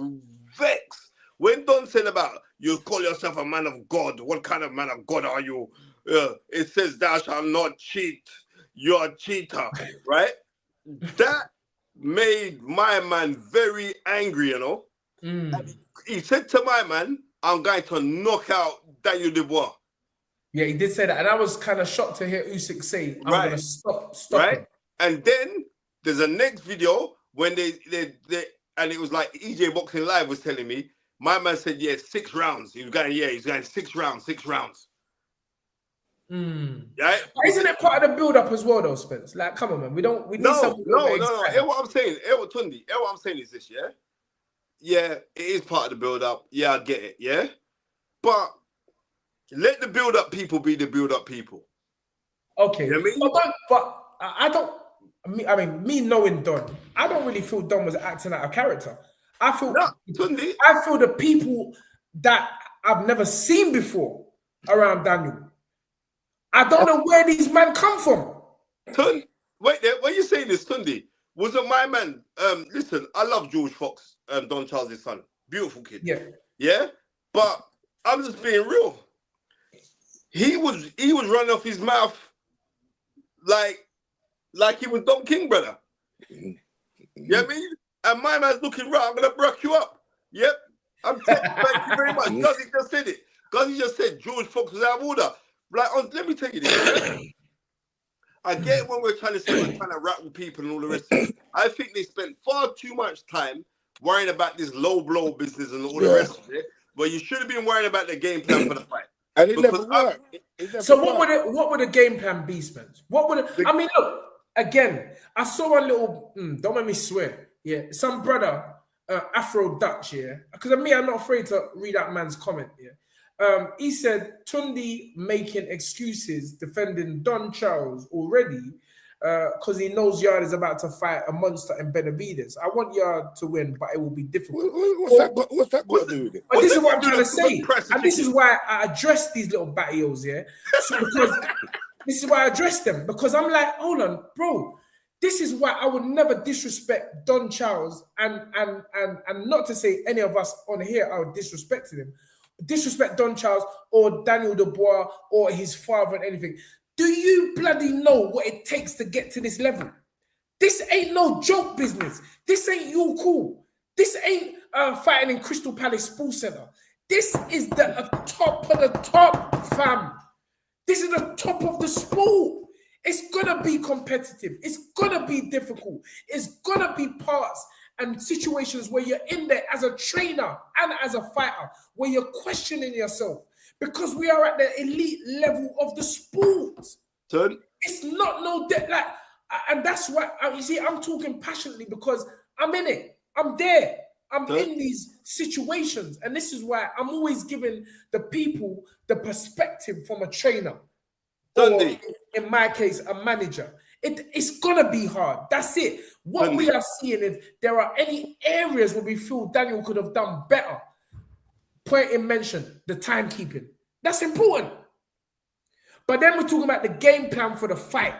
vexed. When Don said about, you call yourself a man of God, what kind of man of God are you? It says thou shalt not cheat. You're a cheater, right? That made my man very angry, you know? And he said to my man, I'm going to knock out Daniel Dubois.
Yeah, he did say that. And I was kind of shocked to hear Usyk say, I'm going to stop
right?
him.
And then there's a next video when they and it was like EJ Boxing Live was telling me, my man said, 6 rounds. He's going 6 rounds. Right?
But isn't it part of the build-up as well, though, Spence? Like, come on, man. We need something.
No. Hear what I'm saying. Tunde. Hear what I'm saying is this, yeah? Yeah, it is part of the build-up. Yeah, I get it, yeah? But let the build-up people be the build-up people.
Okay.
You know what I mean?
But I don't... I mean, me knowing Don, I don't really feel Don was acting out of character. I feel the people that I've never seen before around Daniel. I don't know where these men come from.
Wait there, when you saying this, Tunde, wasn't my man? Listen, I love George Fox, Don Charles' son. Beautiful kid. Yeah. But I'm just being real. He was running off his mouth like he was Don King, brother. You know what I mean? And my man's looking right, I'm gonna brush you up. Yep. Thank you very much. Guzzy just said it. Guzzy just said George Fox was out of order. Like, let me tell you this. I get it when we're trying to say we're trying to rattle people and all the rest of it. I think they spent far too much time worrying about this low blow business and all the rest of it. But you should have been worrying about the game plan for the fight.
And it never worked.
What would a game plan be, Spence? I mean, look, again, I saw a little, don't make me swear, some brother, Afro Dutch, because of me, I'm not afraid to read out man's comment, He said Tunde making excuses defending Don Charles already because he knows Yarde is about to fight a monster in Benavides. I want Yarde to win, but it will be difficult.
What's that got to do with it?
But this is what I'm trying to say, and this is why I address these little battios, yeah. So because this is why I address them, because I'm like, hold on, bro. This is why I would never disrespect Don Charles, and not to say any of us on here are disrespecting him. Disrespect Don Charles or Daniel Dubois or his father and anything. Do you bloody know what it takes to get to this level? This ain't no joke business. This ain't your cool. This ain't fighting in Crystal Palace Sports Center. This is the top of the top, fam. This is the top of the sport. It's gonna be competitive. It's gonna be difficult. It's gonna be parts and situations where you're in there as a trainer and as a fighter, where you're questioning yourself, because we are at the elite level of the sport.
Turn.
It's not no like, and that's why you see I'm talking passionately, because I'm in it. I'm there. I'm in these situations, and this is why I'm always giving the people the perspective from a trainer, or in my case, a manager. It's gonna be hard. That's it. What we are seeing is there are any areas where we feel Daniel could have done better. Point in mention, the timekeeping. That's important. But then we're talking about the game plan for the fight.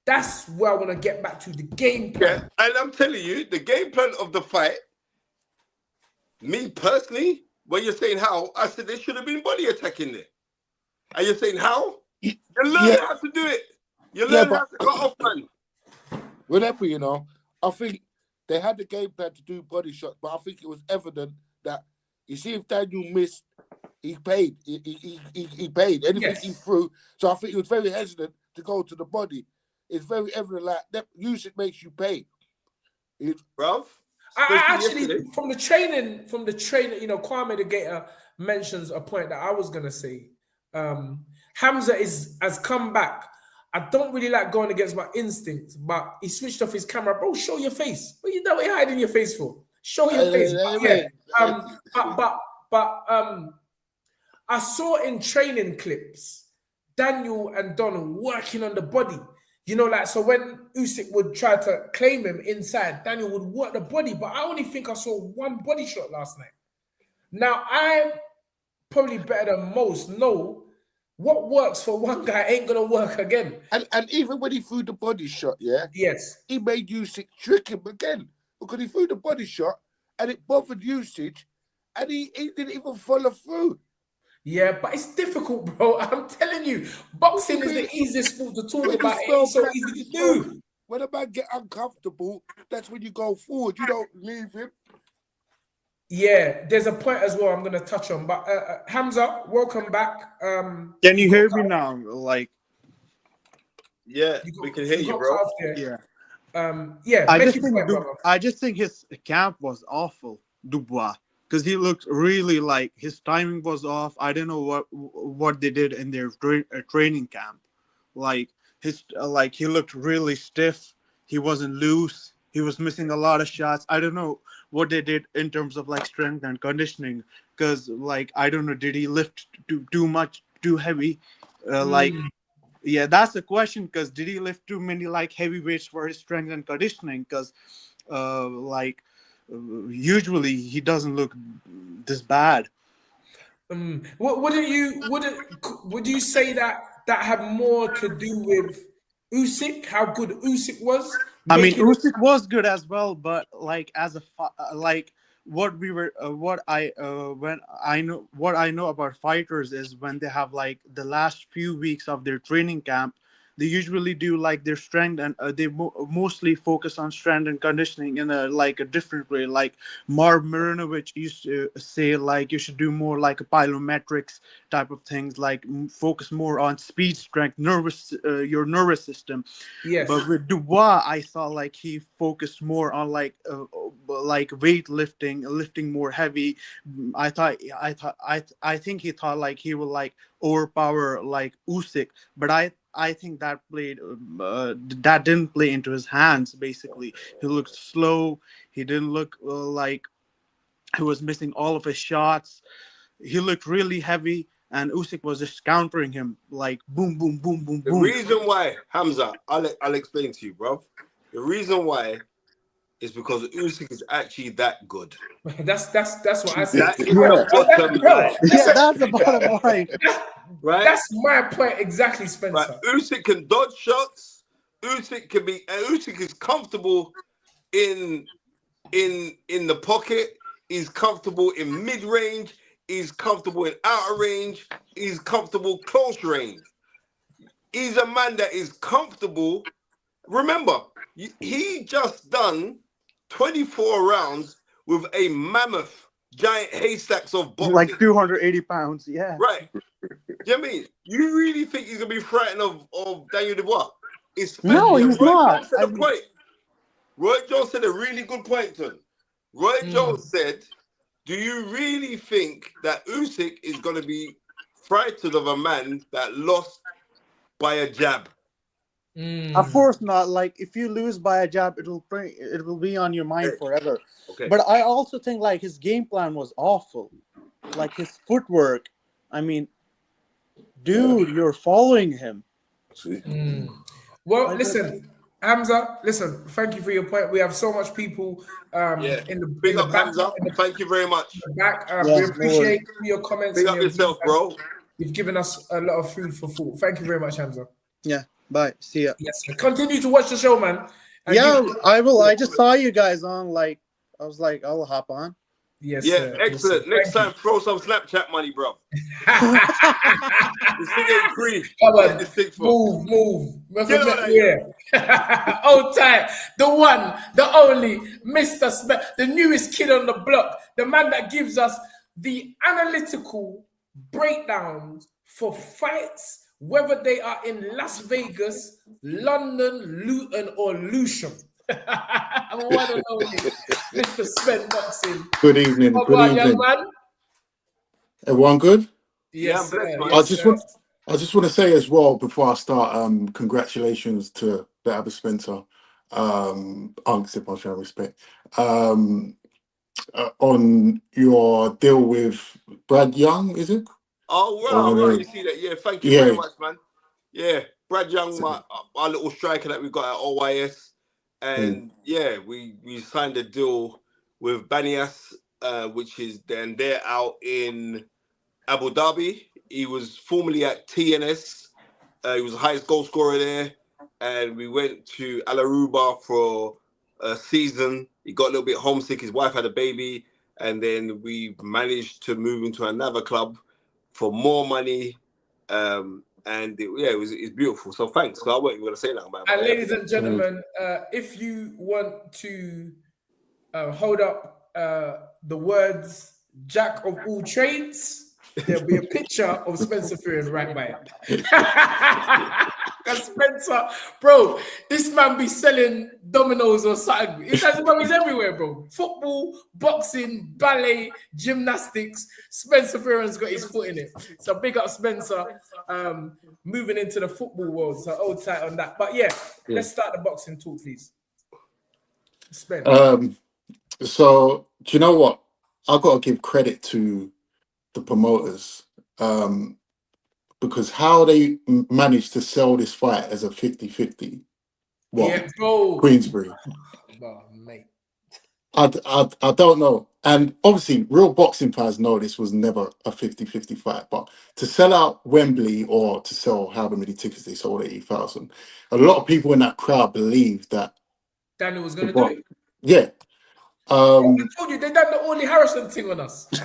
That's where I want to get back to, the game plan.
Yeah, and I'm telling you, the game plan of the fight, me personally, when you're saying how, I said there should have been body attacking there. And you're saying how? You learn how to do it. You learn how to cut off, man.
Whatever, you know, I think they had the game plan to do body shots, but I think it was evident that, you see, if Daniel missed, he paid. He paid anything he threw. So I think he was very hesitant to go to the body. It's very evident, like that Usyk makes you pay.
Bruv.
I actually, from the training, you know, Kwame the Gator mentions a point that I was gonna say. Hamza has come back. I don't really like going against my instincts, but he switched off his camera. Bro, show your face. What you hiding your face for? Show your face. But I saw in training clips Daniel and Donald working on the body. You know, like, so when Usyk would try to claim him inside, Daniel would work the body, but I only think I saw one body shot last night. Now, I'm probably better than most know what works for one guy ain't going to work again.
And even when he threw the body shot,
he
made Usyk trick him again, because he threw the body shot and it bothered Usyk, and he didn't even follow through.
Yeah, but it's difficult, bro. I'm telling you, boxing is the easiest sport to talk about. It's so easy to do.
When a man get uncomfortable, that's when you go forward. You don't leave him.
Yeah, there's a point as well I'm going to touch on. But Hamza, welcome back.
Can you hear me now? Like,
yeah, we can hear you, bro.
Yeah.
I just think his camp was awful, Dubois. Because he looked really like his timing was off. I don't know what they did in their training camp. Like he looked really stiff. He wasn't loose. He was missing a lot of shots. I don't know what they did in terms of like strength and conditioning. Because like I don't know, did he lift too much, too heavy? Yeah, that's the question. Because did he lift too many like heavy weights for his strength and conditioning? Because usually he doesn't look this bad.
Would you say that had more to do with Usyk, how good Usyk was?
I mean, Usyk was good as well, but like as a what I know about fighters is when they have like the last few weeks of their training camp, they usually do like their strength, and they mostly focus on strength and conditioning in a different way. Like Marv Marinovich used to say, like you should do more like a plyometrics type of things, like focus more on speed, strength, your nervous system.
Yes.
But with Dubois, I saw like he focused more on like weightlifting, lifting more heavy. I think he thought like he will like overpower like Usyk, but I think that didn't play into his hands. Basically, he looked slow. He didn't look like he was missing all of his shots. he looked really heavy, and Usyk was just countering him like boom, boom, boom, boom,
The
boom.
reason why, Hamza, I'll explain to you, bro. The reason why is because Usyk is actually that good.
That's what I said.
That is
Yeah.
the bottom line.
Yeah, that's the bottom line.
Right?
That's my point exactly, Spencer.
Right. Usyk can dodge shots. Usyk is comfortable in the pocket. He's comfortable in mid range. He's comfortable in outer range. He's comfortable close range. He's a man that is comfortable. Remember, he just done 24 rounds with a mammoth, giant haystacks of boxing.
Like 280 pounds, yeah.
Right. Do you know what I mean? You really think he's going to be frightened of Daniel Dubois?
No, he's not.
Roy Jones said a really good point to him. Roy Jones said, do you really think that Usyk is going to be frightened of a man that lost by a jab?
Of course not. Like, if you lose by a jab, it will be on your mind forever.
Okay.
But I also think like his game plan was awful. Like his footwork. I mean, dude, you're following him.
Well, listen, Hamza, listen, thank you for your point. We have so much people in the
Big up,
back.
Hamza. Thank you very much.
Back. We appreciate your comments.
Big up yourself, bro.
You've given us a lot of food for thought. Thank you very much, Hamza.
Yeah. Bye. See ya.
Yes. Continue to watch the show, man.
I will. I just saw you guys on. Like, I was like, I'll hop on.
Yes.
Yeah, excellent. Next time, throw some Snapchat money, bro. This thing ain't free.
Move. Hold tight. The one, the only, Mr. Smith, the newest kid on the block, the man that gives us the analytical breakdowns for fights, whether they are in Las Vegas, London, Luton, or Lewisham. I'm one and only Mr. Sven Boxing.
Good evening. Good evening.
Young man.
Everyone good?
Yes, sir.
I just want to say as well before I start, congratulations to the Abba Spencer, if I shall respect, on your deal with Brad Young, is it?
Oh, right. You see that? Yeah, thank you very much, man. Yeah, Brad Young, our little striker that we got at OYS. And yeah, we signed a deal with Banias, which is then they're out in Abu Dhabi. He was formerly at TNS. He was the highest goal scorer there. And we went to Al Aruba for a season. He got a little bit homesick. His wife had a baby. And then we managed to move him to another club for more money. It's beautiful. So thanks. I wasn't even going to say that about it.
And ladies and gentlemen, if you want to hold up the words "Jack of all trades," there'll be a picture of Spencer Fearon right by it. Because Spencer, bro, this man be selling dominoes or something. He's everywhere, bro. Football, boxing, ballet, gymnastics. Spencer Fearon's got his foot in it. So big up Spencer, moving into the football world. So hold tight on that. But yeah, let's start the boxing talk, please.
So do you know what? I've got to give credit to the promoters. Because how they managed to sell this fight as a 50-50. Queensbury.
Oh, mate.
I don't know. And obviously, real boxing fans know this was never a 50-50 fight. But to sell out Wembley or to sell however many tickets they sold, 80,000, a lot of people in that crowd believed that
Daniel was going to do it.
Yeah.
I told you, they done the Orly Harrison thing on us. They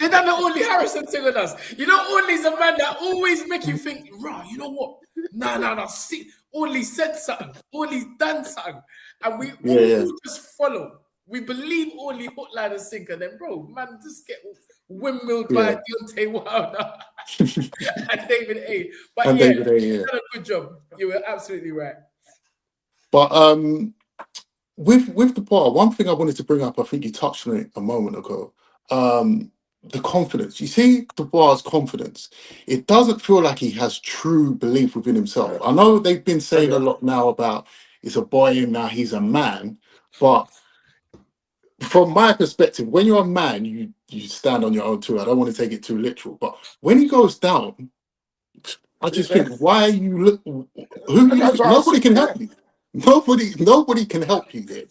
done the Orly Harrison thing on us. You know, Orly's a man that always make you think, right, you know what? No. See, Orly said something. Orly's done something. And we all just follow. We believe Orly hook, line, and sinker. Then, bro, man, just get windmilled by Deontay Wilder and David A. But David A, you done a good job. You were absolutely right.
But with the bar, one thing I wanted to bring up, I think you touched on it a moment ago, the confidence. You see Dubois' confidence. It doesn't feel like he has true belief within himself. I know they've been saying a lot now about he's a boy and now he's a man, but from my perspective, when you're a man, you stand on your own too. I don't want to take it too literal, but when he goes down, I just think, why are you look? Nobody can help you. Nobody can help you there.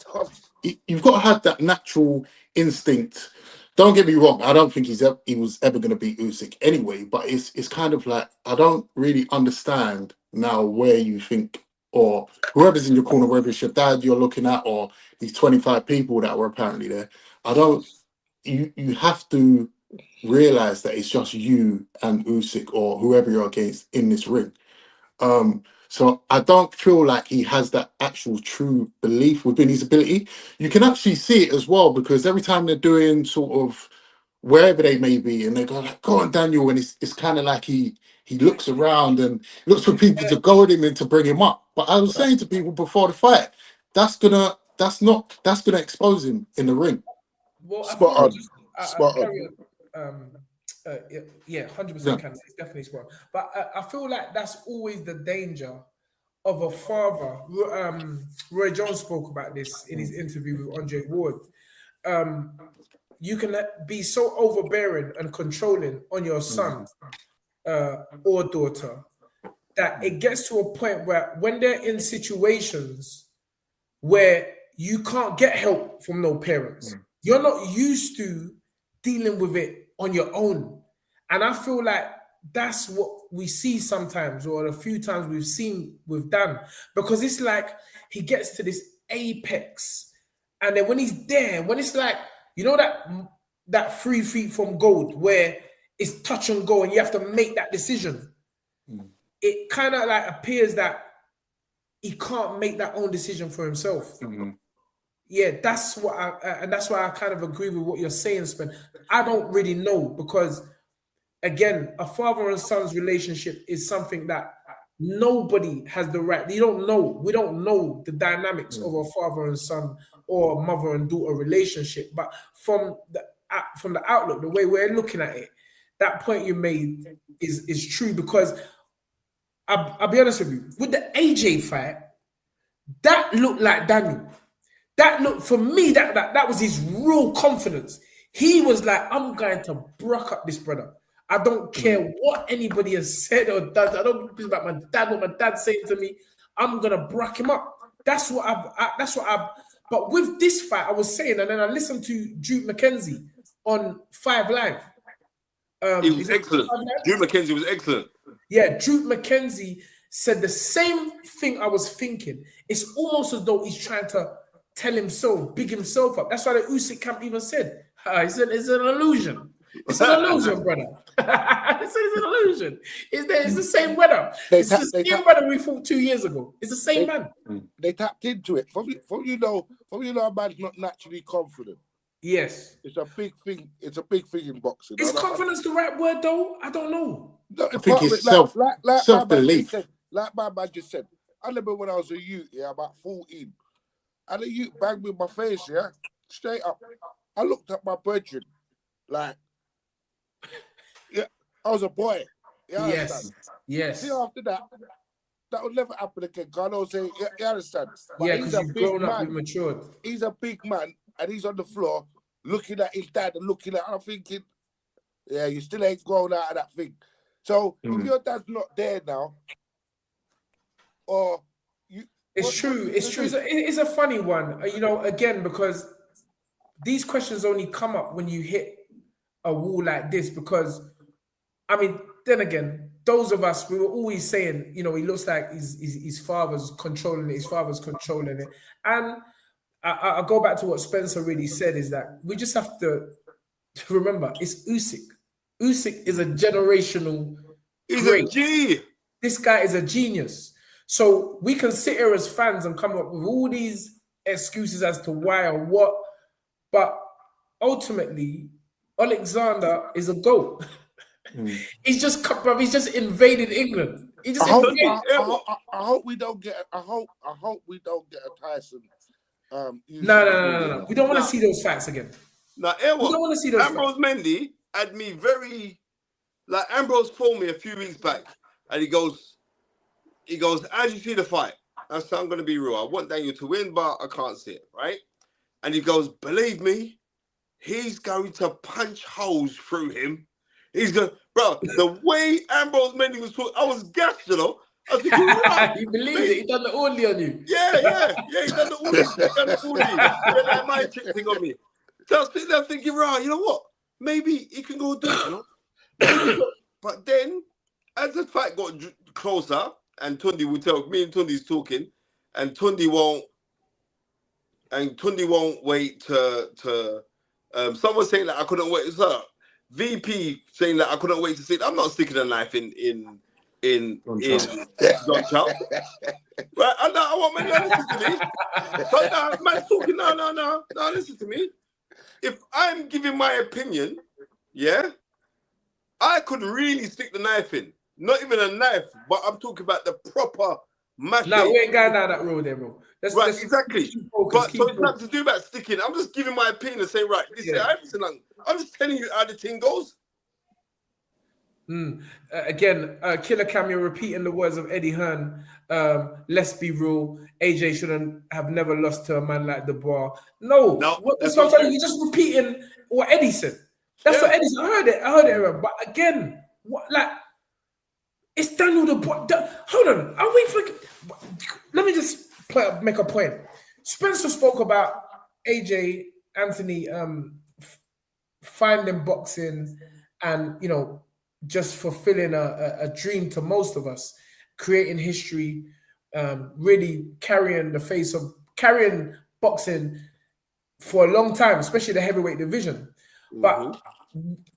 You've got to have that natural instinct. Don't get me wrong. I don't think he was ever going to beat Usyk anyway. But it's kind of like, I don't really understand now where you think, or whoever's in your corner, whether it's your dad you're looking at, or these 25 people that were apparently there. I don't. You have to realize that it's just you and Usyk or whoever you're against in this ring. So I don't feel like he has that actual true belief within his ability. You can actually see it as well, because every time they're doing sort of wherever they may be, and they go like, "Go on, Daniel," and it's kind of like he looks around and looks for people to go at him and to bring him up. But I was saying to people before the fight, that's gonna expose him in the ring.
Well,
Spot on. Spot on.
Yeah, 100% can. It's definitely spot on. But I feel like that's always the danger of a father. Roy Jones spoke about this in his interview with Andre Ward. You can be so overbearing and controlling on your son or daughter that it gets to a point where when they're in situations where you can't get help from no parents, you're not used to dealing with it on your own. And I feel like that's what we see sometimes, or a few times we've seen with Dan, because it's like he gets to this apex, and then when he's there, when it's like, you know, that 3 feet from gold where it's touch and go and you have to make that decision, it kind of like appears that he can't make that own decision for himself. Yeah, that's what and that's why I kind of agree with what you're saying, Spen. I don't really know, because again, a father and son's relationship is something that nobody has the right. You don't know. We don't know the dynamics of a father and son or mother and daughter relationship. But from the outlook, the way we're looking at it, that point you made is true, because I'll be honest with you, with the AJ fight, that looked like Daniel. That looked, for me, that was his real confidence. He was like, I'm going to bruck up this brother. I don't care what anybody has said or done. I don't care about my dad, what my dad's saying to me. I'm gonna bruck him up. That's what I've. But with this fight, I was saying, and then I listened to Duke McKenzie on 5 Live.
He was excellent. Duke McKenzie was excellent.
Yeah, Duke McKenzie said the same thing I was thinking. It's almost as though he's trying to tell himself, big himself up. That's why the Usyk camp even said, it's an illusion. It's an illusion, brother. It's an illusion. It's the same weather. It's the same weather we fought 2 years ago. It's the same man.
They tapped into it. From you know, a man's not naturally confident.
Yes.
It's a big thing. It's a big thing in boxing.
Is confidence the right word, though? I don't know.
No,
I think it's
self-belief. Like my man just said. I remember when I was a youth, about 14, and a youth banged me in my face, straight up. I looked at my brethren, like, I was a boy.
Yes.
See, after that will never happen again. God will say, you understand? But
yeah, because you've grown up, you've matured.
He's a big man, and he's on the floor looking at his dad and looking at, and I'm thinking, yeah, you still ain't grown out of that thing. So if your dad's not there now, or you,
it's true. It's a funny one, you know. Again, because these questions only come up when you hit a wall like this. Because, I mean, then again, those of us, we were always saying, you know, he looks like his father's controlling it. His father's controlling it, and I go back to what Spencer really said, is that we just have to remember it's Usyk. Usyk is a generational great.
He's a G.
This guy is a genius. So we can sit here as fans and come up with all these excuses as to why or what, but ultimately, Alexander is a GOAT. He's just invaded England. He just
I hope we don't get. I hope we don't get a Tyson.
No. We don't want to see those facts again.
Now,
we don't want to see those.
Ambrose Mendy had me very, like, Ambrose phoned me a few weeks back, and he goes, how do you see the fight? I said, I'm going to be real. I want Daniel to win, but I can't see it, right? And he goes, believe me, he's going to punch holes through him. He's going, bro, the way Ambrose Manny was talking, I was gassed, you know. I was thinking, wow,
he believed it. He done the only on you.
yeah, he done the Uli. He done the Uli. Yeah, that mind trick thing on me. So I was sitting there thinking, right, you know what? Maybe he can go do it, you know? Maybe but then, as the fight got closer, and Tunde would tell me and Tunde's talking, and Tunde won't wait to someone saying that I couldn't wait. So VP saying that I couldn't wait to see it. I'm not sticking a knife in John Chow. Right? I want man to listen to me. But man's talking, no, listen to me. If I'm giving my opinion, yeah, I could really stick the knife in. Not even a knife, but I'm talking about the proper machine.
No, we ain't going down that road there, bro.
Right, exactly. But so it's not to do about sticking. I'm just giving my opinion and saying, right, listen, I'm just telling you how the thing goes.
Again, Killer Cam, you're repeating the words of Eddie Hearn. Let's be real. AJ shouldn't have never lost to a man like Dubois. No, you're just repeating what Eddie said. That's what Eddie said. I heard it. But again, it's Daniel Dubois. Hold on. Let me just make a point. Spencer spoke about AJ Anthony finding boxing and, you know, just fulfilling a dream to most of us, creating history, really carrying boxing for a long time, especially the heavyweight division. But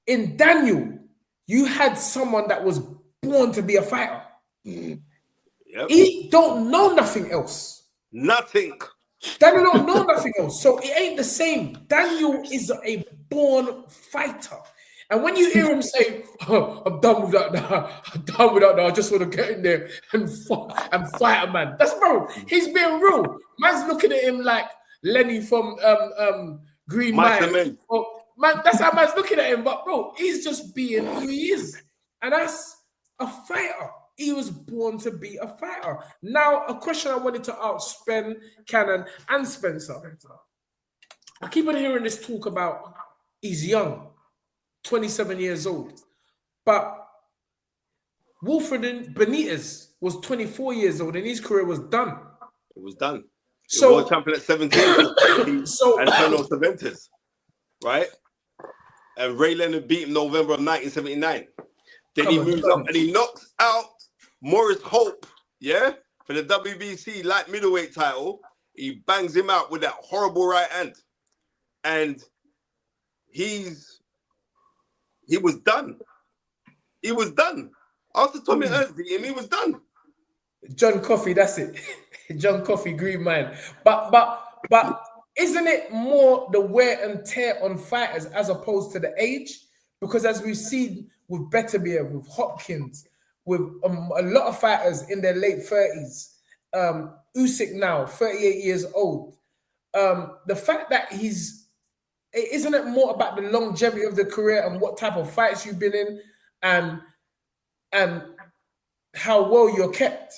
in Daniel, you had someone that was born to be a fighter. Yep. He don't know nothing else.
Nothing.
Daniel don't know nothing else. So it ain't the same. Daniel is a born fighter. And when you hear him say, oh, I'm done with that now. I just want to get in there and fight a man. That's bro. He's being real. Man's looking at him like Lenny from Green Mile. Man, that's how man's looking at him. But bro, he's just being who he is. And that's a fighter. He was born to be a fighter. Now, a question I wanted to ask Cannon, and Spencer. I keep on hearing this talk about he's young. 27 years old. But Wilfred Benitez was 24 years old and his career was done.
It was done.
So,
world champion at 17. Antonio Cervantes, right? And Ray Leonard beat him November of 1979. Then he moves up and he knocks out Morris Hope, yeah? For the WBC light middleweight title. He bangs him out with that horrible right hand. And he was done. He was done. After Tommy Ernst beat him, he was done.
John Coffey, that's it. John Coffey, Green Mile. But isn't it more the wear and tear on fighters as opposed to the age? Because as we've seen with Beterbiev, with Hopkins, with a lot of fighters in their late 30s, Usyk now, 38 years old, the fact that isn't it more about the longevity of the career and what type of fights you've been in and how well you're kept,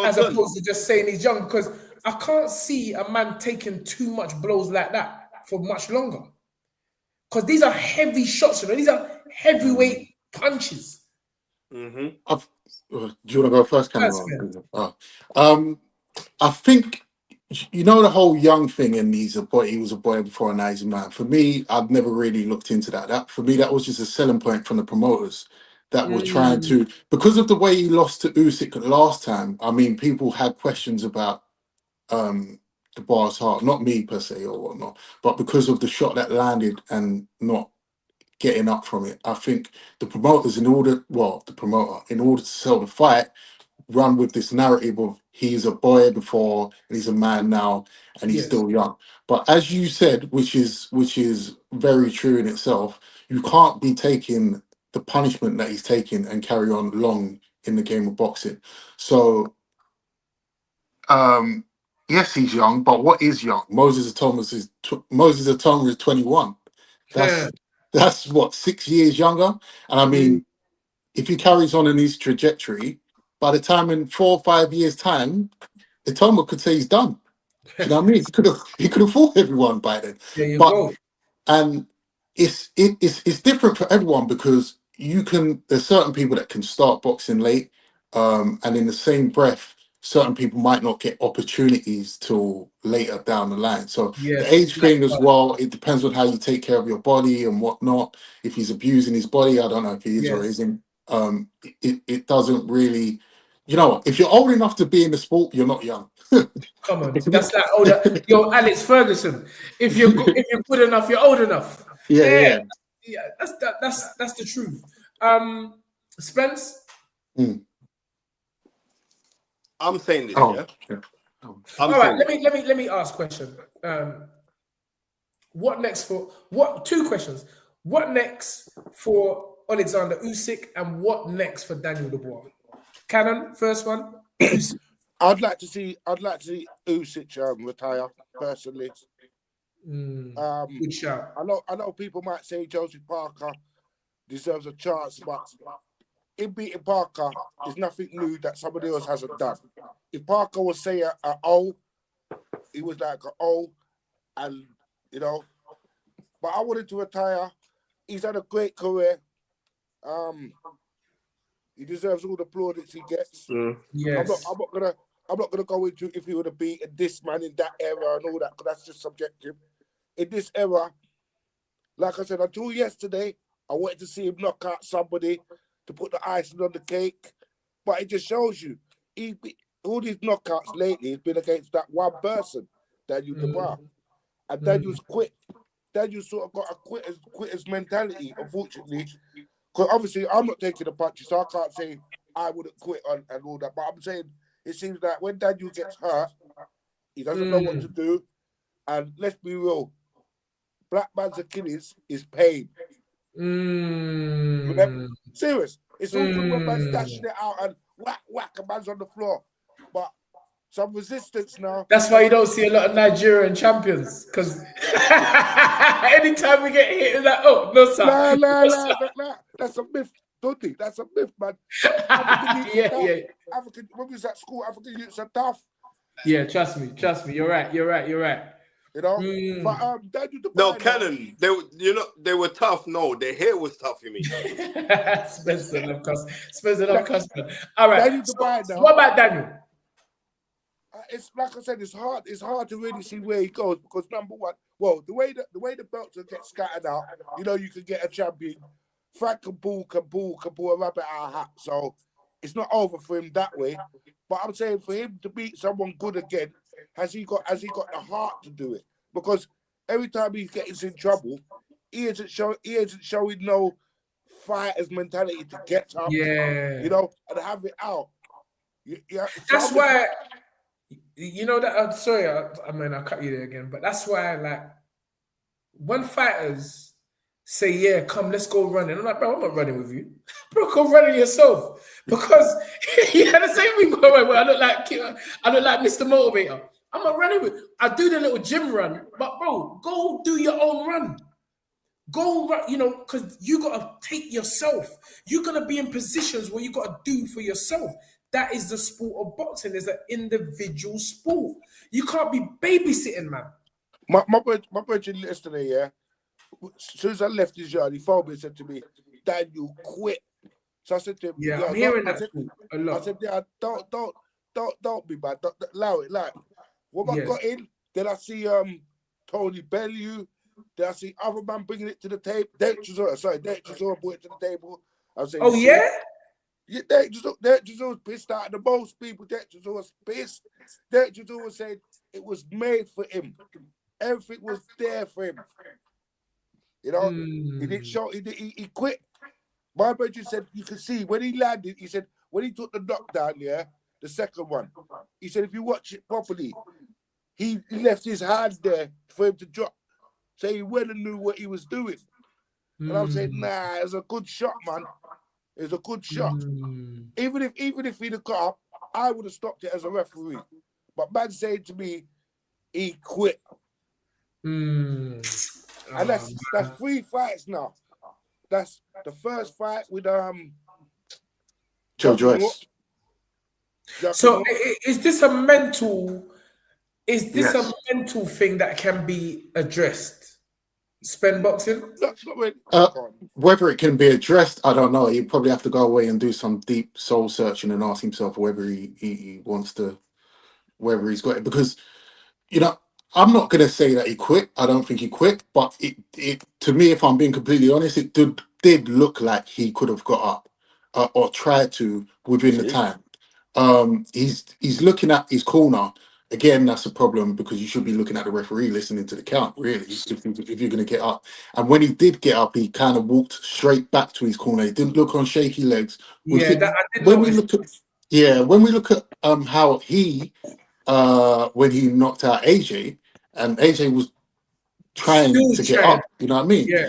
as opposed to just saying he's young? Because I can't see a man taking too much blows like that for much longer. Because these are heavy shots, you know, these are heavyweight punches.
Do you want to go first, Cameron? I think, you know, the whole young thing, and he was a boy before and now he's a man. For me, I've never really looked into that. For me, that was just a selling point from the promoters that were trying to, because of the way he lost to Usyk last time. I mean, people had questions about the bar's heart, not me per se or whatnot, but because of the shot that landed and not getting up from it. I think the promoters, in order to sell the fight, run with this narrative of he's a boy before and he's a man now and he's still young. But as you said, which is very true in itself, you can't be taking the punishment that he's taking and carry on long in the game of boxing. So yes, he's young, but what is young? Moses Atomo is 21. That's what, 6 years younger? And I mean, if he carries on in his trajectory, by the time in 4 or 5 years' time, Atomo could say he's done. Do you know what I mean? He could have fought everyone by then.
There you
but
go.
And it's different for everyone because there's certain people that can start boxing late, and in the same breath, certain people might not get opportunities till later down the line. So the
Yes.
age thing as well, it depends on how you take care of your body and whatnot. If he's abusing his body, I don't know if he is or
Yes.
isn't. It doesn't really, if you're old enough to be in the sport, you're not young.
Come on, that's like yo, Alex Ferguson. If you're good enough, you're old enough.
Yeah.
Yeah. That's the truth. Spence.
I'm saying this,
Oh,
yeah.
yeah.
All right, let me ask a question. What next for what? Two questions. What next for Alexander Usyk, and what next for Daniel Dubois? Cannon, first one. Usyk.
I'd like to see Usyk retire personally.
Good shout.
I know people might say Joseph Parker deserves a chance, but in beating Parker is nothing new that somebody else hasn't done. If Parker was say a O, he was like an O, and but I wanted to retire. He's had a great career. He deserves all the plaudits he gets.
Yes.
I'm not gonna go into if he would have beaten this man in that era and all that, because that's just subjective. In this era, like I said, until yesterday, I wanted to see him knock out somebody to put the icing on the cake. But it just shows you, all these knockouts lately has been against that one person, Daniel Dubois. And Daniel's quit. Daniel sort of got a quitter's mentality, unfortunately. Because obviously, I'm not taking the punches, so I can't say I wouldn't quit and all that. But I'm saying it seems like when Daniel gets hurt, he doesn't know what to do. And let's be real, black man's Achilles is pain. Serious. It's all good when man's dashing it out and whack, a man's on the floor. But some resistance now.
That's why you don't see a lot of Nigerian champions, because anytime we get hit, it's like, oh, no, sir.
Nah. That's a myth, Tunde. That's a myth, man.
Yeah.
African, when we was at school, African youths are tough.
Yeah, trust me. You're right.
But Daniel Dubois.
No, Cannon. They were tough. No, their hair was tough. You mean?
Spencer love customer. All right.
Daniel Dubois now.
What about Daniel?
It's like I said, it's hard to really see where he goes, because number one, well, the way the belts get scattered out, you can get a champion. Frank can pull a rabbit out of a hat, so it's not over for him that way. But I'm saying for him to beat someone good again, has he got the heart to do it? Because every time he gets in trouble, he isn't showing no fighter's mentality to get up, and have it out.
That's why, that. Sorry, I cut you there again, but that's why, like, when fighters say, "Yeah, come, let's go running," I'm like, bro, I'm not running with you, bro. Go running yourself, because the same thing. I look like Mr. Motivator. I'm not running with. I do the little gym run, but bro, go do your own run. Go run, because you gotta take yourself. You're gonna be in positions where you gotta do for yourself. That is the sport of boxing. It's an individual sport. You can't be babysitting, man.
My brother yesterday, yeah. As soon as I left his yard, he phoned me and said to me, "Daniel, quit." So I said to him,
"Yeah, I'm hearing that a lot."
I said, "Yeah, don't be bad. Don't allow it." Like, when I got in, then I see Tony Bellew. Then I see other man bringing it to the table. Derek Chisora brought it to the table. I was saying,
"Oh yeah."
Yeah, Derek Chisora was pissed out of the most people. Derek Chisora was pissed. Derek Chisora said it was made for him. Everything was there for him. He didn't show. He quit. My brother said you can see when he landed. He said when he took the knockdown, the second one. He said if you watch it properly, he left his hand there for him to drop. So he went and knew what he was doing. And I'm saying, nah, it was a good shot, man. It was a good shot. Even if he'd have got up, I would have stopped it as a referee. But man said to me, he quit. And that's 3 fights now. That's the first fight with
Joe Joyce.
So is this a mental? Is this a mental thing that can be addressed? Spend boxing?
Not really.
Whether it can be addressed, I don't know. He'd probably have to go away and do some deep soul searching and ask himself whether he wants to, whether he's got it. Because, you know, I'm not going to say that he quit. I don't think he quit. But it to me, if I'm being completely honest, it did look like he could have got up or tried to within the time. He's looking at his corner. Again, that's a problem because you should be looking at the referee, listening to the count, really, if you're going to get up. And when he did get up, he kind of walked straight back to his corner. He didn't look on shaky legs.
Yeah, that I did
When we
notice.
look at how he when he knocked out AJ, and AJ was trying
Still
to get
trying.
up, you know what I mean?
Yeah.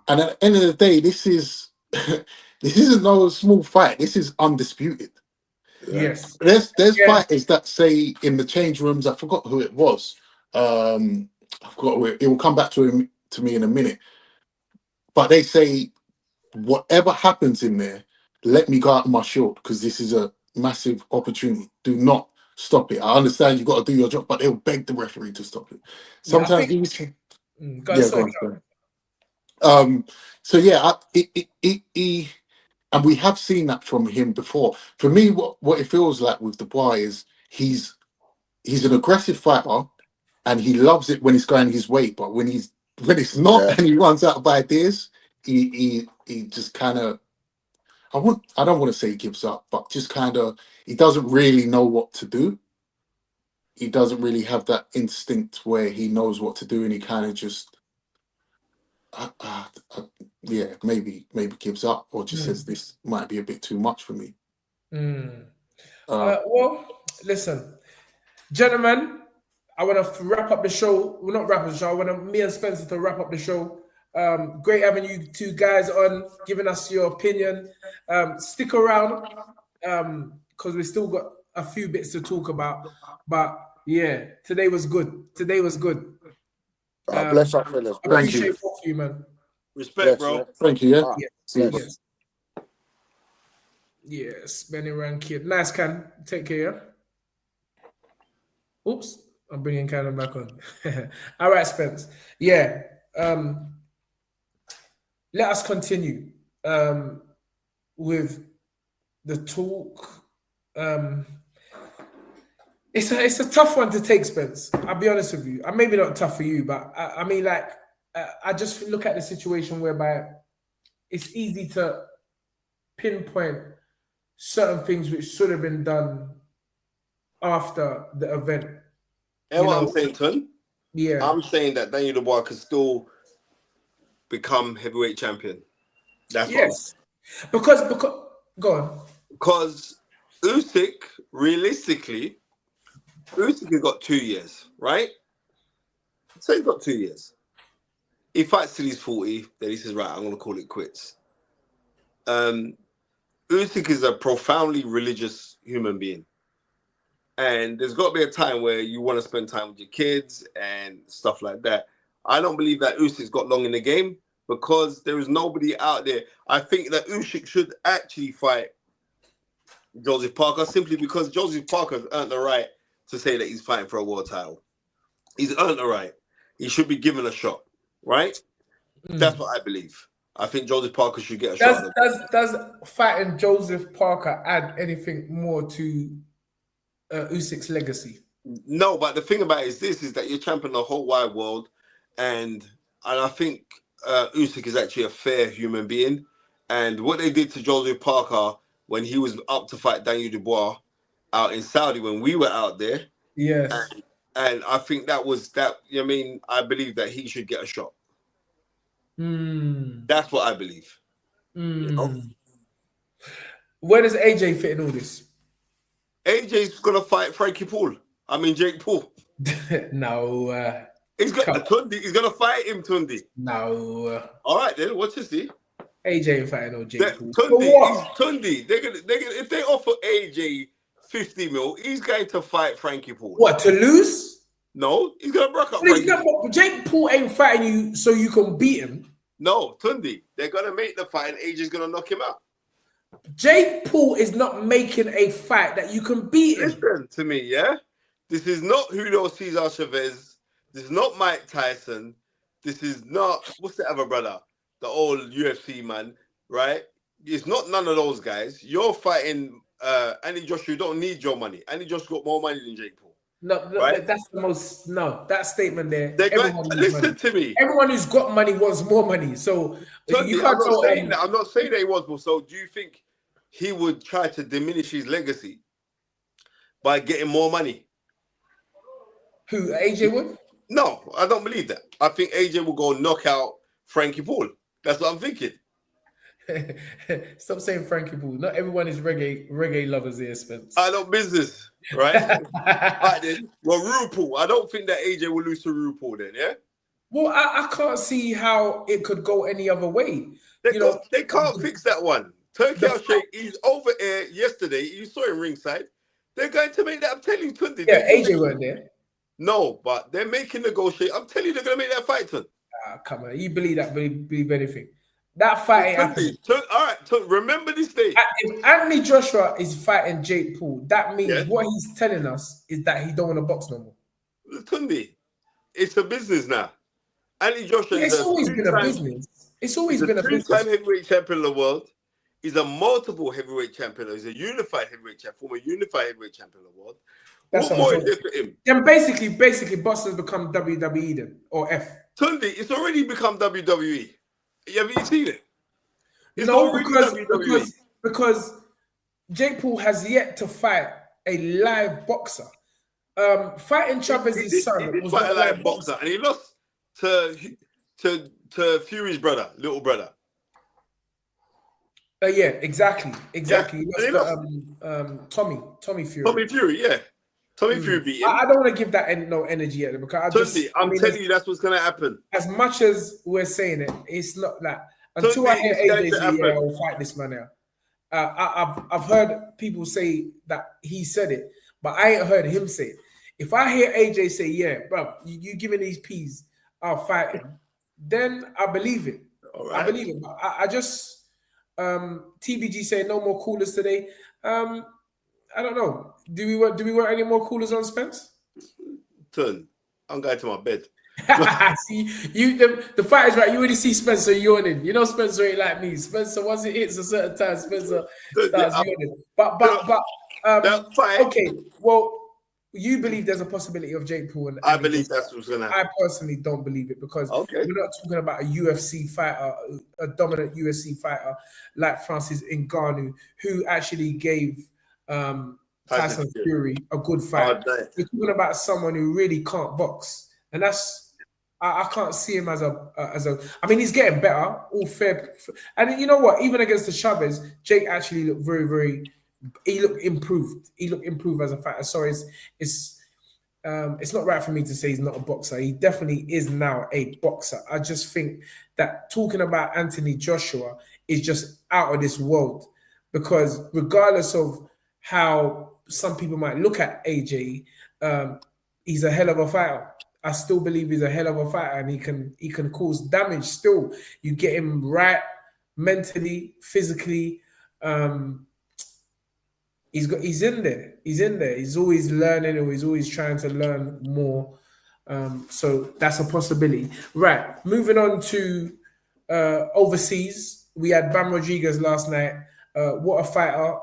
And at the end of the day, this isn't no small fight. This is undisputed.
Yes.
There's fighters that say in the change rooms, I forgot who it was. I forgot who it will come back to me in a minute. But they say, whatever happens in there, let me go out of my short because this is a massive opportunity. Do not stop it. I understand you've got to do your job, but they'll beg the referee to stop it. Sometimes so yeah, he and we have seen that from him before. For me, what it feels like with Dubois is he's an aggressive fighter, and he loves it when it's going his way. But when it's not, and he runs out of ideas, he just kind of I don't want to say he gives up, but just kind of he doesn't really know what to do. He doesn't really have that instinct where he knows what to do, and he kind of just maybe gives up or just says this might be a bit too much for me.
Well, listen, gentlemen, I want to wrap up the show. Well, not wrap up the show. I want me and Spencer to wrap up the show. Great having you two guys on, giving us your opinion. Stick around because we still got a few bits to talk about. But yeah, today was good.
Bless up, fellas.
Thank you.
Appreciate both of you, man.
Respect, bro.
Thank you. Yeah.
Yes, Manny ran kid. Nice, Can. Take care. Oops, I'm bringing Cannon back on. All right, Spence. Yeah. Let us continue with the talk. It's a tough one to take, Spence. I'll be honest with you. Maybe not tough for you, but I mean, like, I just look at the situation whereby it's easy to pinpoint certain things which should have been done after the event.
You know what I'm saying, Tun?
Yeah.
I'm saying that Daniel Dubois could still become heavyweight champion. That's
yes. Because go on.
Because Usyk, realistically, Usyk has got 2 years, right? So he's got 2 years. He fights till he's 40, then he says, right, I'm going to call it quits. Usyk is a profoundly religious human being. And there's got to be a time where you want to spend time with your kids and stuff like that. I don't believe that Usyk's got long in the game because there is nobody out there. I think that Usyk should actually fight Joseph Parker simply because Joseph Parker's earned the right to say that he's fighting for a world title. He's earned the right. He should be given a shot, right? That's what I believe. I think Joseph Parker should get a shot.
Does fighting Joseph Parker add anything more to Usyk's legacy?
No, but the thing about it is that you're championing the whole wide world, and I think Usyk is actually a fair human being. And what they did to Joseph Parker when he was up to fight Daniel Dubois out in Saudi when we were out there,
yes,
and I think that was that. I mean, I believe that he should get a shot. That's what I believe. You know?
Where does AJ fit in all this?
AJ's gonna fight Jake Paul.
No.
He's gonna fight him, Tunde.
No.
All right then, watch this. See.
AJ ain't fighting no Jake Paul.
Tunde. They're gonna if they offer AJ 50 mil, he's going to fight Frankie Paul.
What, to lose?
No, he's gonna break up.
Jake Paul ain't fighting you so you can beat him.
No, Tunde. They're gonna make the fight and AJ's gonna knock him out.
Jake Paul is not making a fight that you can beat him.
Listen to me, yeah? This is not Julio Cesar Chavez. This is not Mike Tyson. This is not, what's the other brother? The old UFC man, right? It's not none of those guys. You're fighting Andy Joshua. You don't need your money. Andy Joshua got more money than Jake Paul.
No,
right?
that's the most. No, that statement there.
Listen to me.
Everyone who's got money wants more money. So you can't.
I'm not saying that. I'm not saying that he was more. So do you think he would try to diminish his legacy by getting more money?
Who, AJ would?
No, I don't believe that. I think AJ will go knock out Frankie Paul. That's what I'm thinking.
Stop saying Frankie Paul. Not everyone is reggae lovers here, Spence.
I know business, right? Right then. Well, RuPaul. I don't think that AJ will lose to RuPaul then, yeah?
Well, I can't see how it could go any other way.
They can't fix that one. Turkey Sheikh, he's over here yesterday. You saw him ringside. They're going to make that. I'm telling you, Tunde.
Yeah, AJ weren't there.
No, but they're making negotiate. I'm telling you, they're going to make that fight, Tunde.
Come on. You believe that, believe anything. That fight ain't happening.
All right, remember this day.
If Anthony Joshua is fighting Jake Paul, that means what he's telling us is that he don't want to box no more.
Tunde, it's a business now. Anthony Joshua
it's always been a business. It's always been a business.
Two-time heavyweight champion of the world. He's a multiple heavyweight champion. He's a unified heavyweight champion, former unified heavyweight champion of the world.
That's
what more is there for him?
Then basically, boxers become WWE then, or F.
Tunde, it's already become WWE. Have you seen it? It's
no, because Jake Paul has yet to fight a live boxer. Fighting Chavez's son was
fight a live boxer, and he lost to Fury's brother, little brother.
Yeah, exactly.
Yeah.
He lost Tommy Fury.
Tommy Fury, yeah. Tommy Fury beat him.
I don't want to give that no energy yet because
I'm telling you, that's what's going to happen.
As much as we're saying it, it's not that. Until I hear AJ say, "Yeah, I'll fight this man now." I've heard people say that he said it, but I ain't heard him say it. If I hear AJ say, "Yeah, bro, you giving these peas, I'll fight him," then I believe it. All right. I believe it. I just TBG saying no more coolers today. I don't know. Do we want any more coolers on, Spence?
I'm going to my bed.
See, the fight is right. You already see Spencer yawning. You know Spencer ain't like me. Spencer, once it hits a certain time, Spencer starts yawning. But okay. Well, you believe there's a possibility of Jake Paul, and
I believe that's what's gonna happen.
I personally don't believe it because we're not talking about a UFC fighter, a dominant UFC fighter like Francis Ngannou, who actually gave Tyson Fury a good fight. We're talking about someone who really can't box, and that's. I can't see him as a. I mean, he's getting better, all fair. And you know what? Even against the Chavez, Jake actually looked very, very. He looked improved. He looked improved as a fighter. So it's not right for me to say he's not a boxer. He definitely is now a boxer. I just think that talking about Anthony Joshua is just out of this world because regardless of how some people might look at AJ, he's a hell of a fighter. I still believe he's a hell of a fighter and he can cause damage still. You get him right mentally, physically. He's in there. He's always learning or he's always trying to learn more. So that's a possibility. Right. Moving on to overseas. We had Bam Rodriguez last night. What a fighter,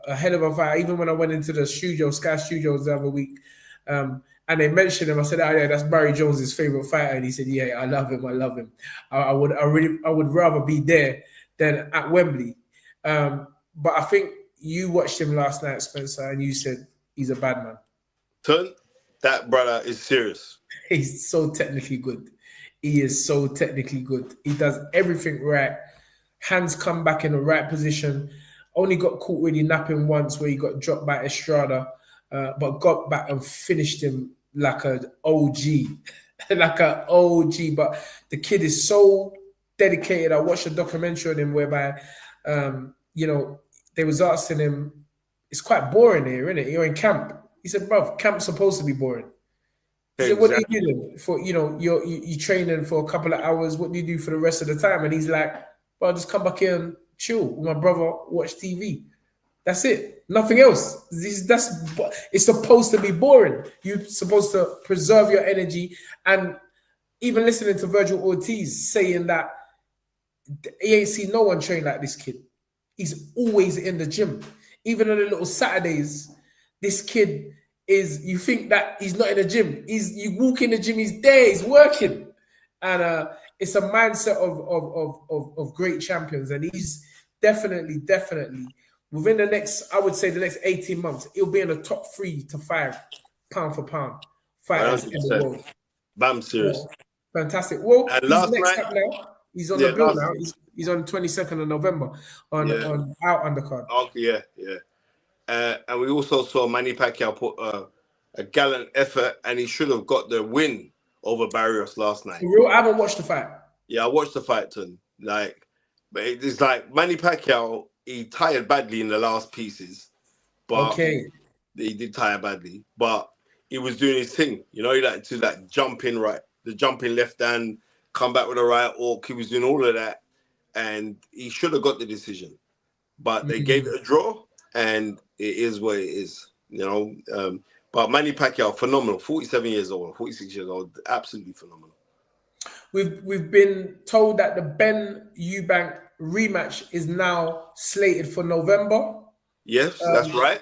a hell of a fighter. Even when I went into the studio, Sky Studios the other week, and they mentioned him. I said, "Oh yeah, that's Barry Jones's favorite fighter." And he said, "Yeah, I love him. I would rather be there than at Wembley." But I think you watched him last night, Spencer, and you said he's a bad man.
That brother is serious.
He's so technically good. He is so technically good. He does everything right. Hands come back in the right position. Only got caught really napping once where he got dropped by Estrada, but got back and finished him like an OG. Like an OG. But the kid is so dedicated. I watched a documentary on him whereby, they was asking him, it's quite boring here, isn't it? You're in camp. He said, bro, camp's supposed to be boring. He said, what are you doing? For, you're training for a couple of hours. What do you do for the rest of the time? And he's like, well, just come back here and chill with my brother, watch TV. That's it. Nothing else. It's supposed to be boring. You're supposed to preserve your energy and even listening to Virgil Ortiz saying that he ain't seen no one train like this kid. He's always in the gym. Even on the little Saturdays, this kid is, you think that he's not in the gym. You walk in the gym, he's there, he's working. And it's a mindset of great champions. And he's definitely, within the next, I would say the next 18 months, he'll be in the top 3 to 5 pound for pound fighters in the world.
Bam, serious.
Fantastic. Well,
and
he's
last
next
night,
up now. He's on the bill now. He's on 22nd of November on out undercard.
Okay, yeah. And we also saw Manny Pacquiao put a gallant effort, and he should have got the win over Barrios last night.
For real, I haven't watched the fight.
Yeah, I watched the fight, Ton. But it's like Manny Pacquiao, he tired badly in the last pieces. But he did tire badly. But he was doing his thing. You know, he like to that jumping right, the jumping left hand, come back with a right hook. He was doing all of that. And he should have got the decision. But they gave it a draw, and it is what it is. You know, but Manny Pacquiao, phenomenal. 47 years old, 46 years old, absolutely phenomenal.
We've been told that the Ben Eubank rematch is now slated for November.
Yes, that's right.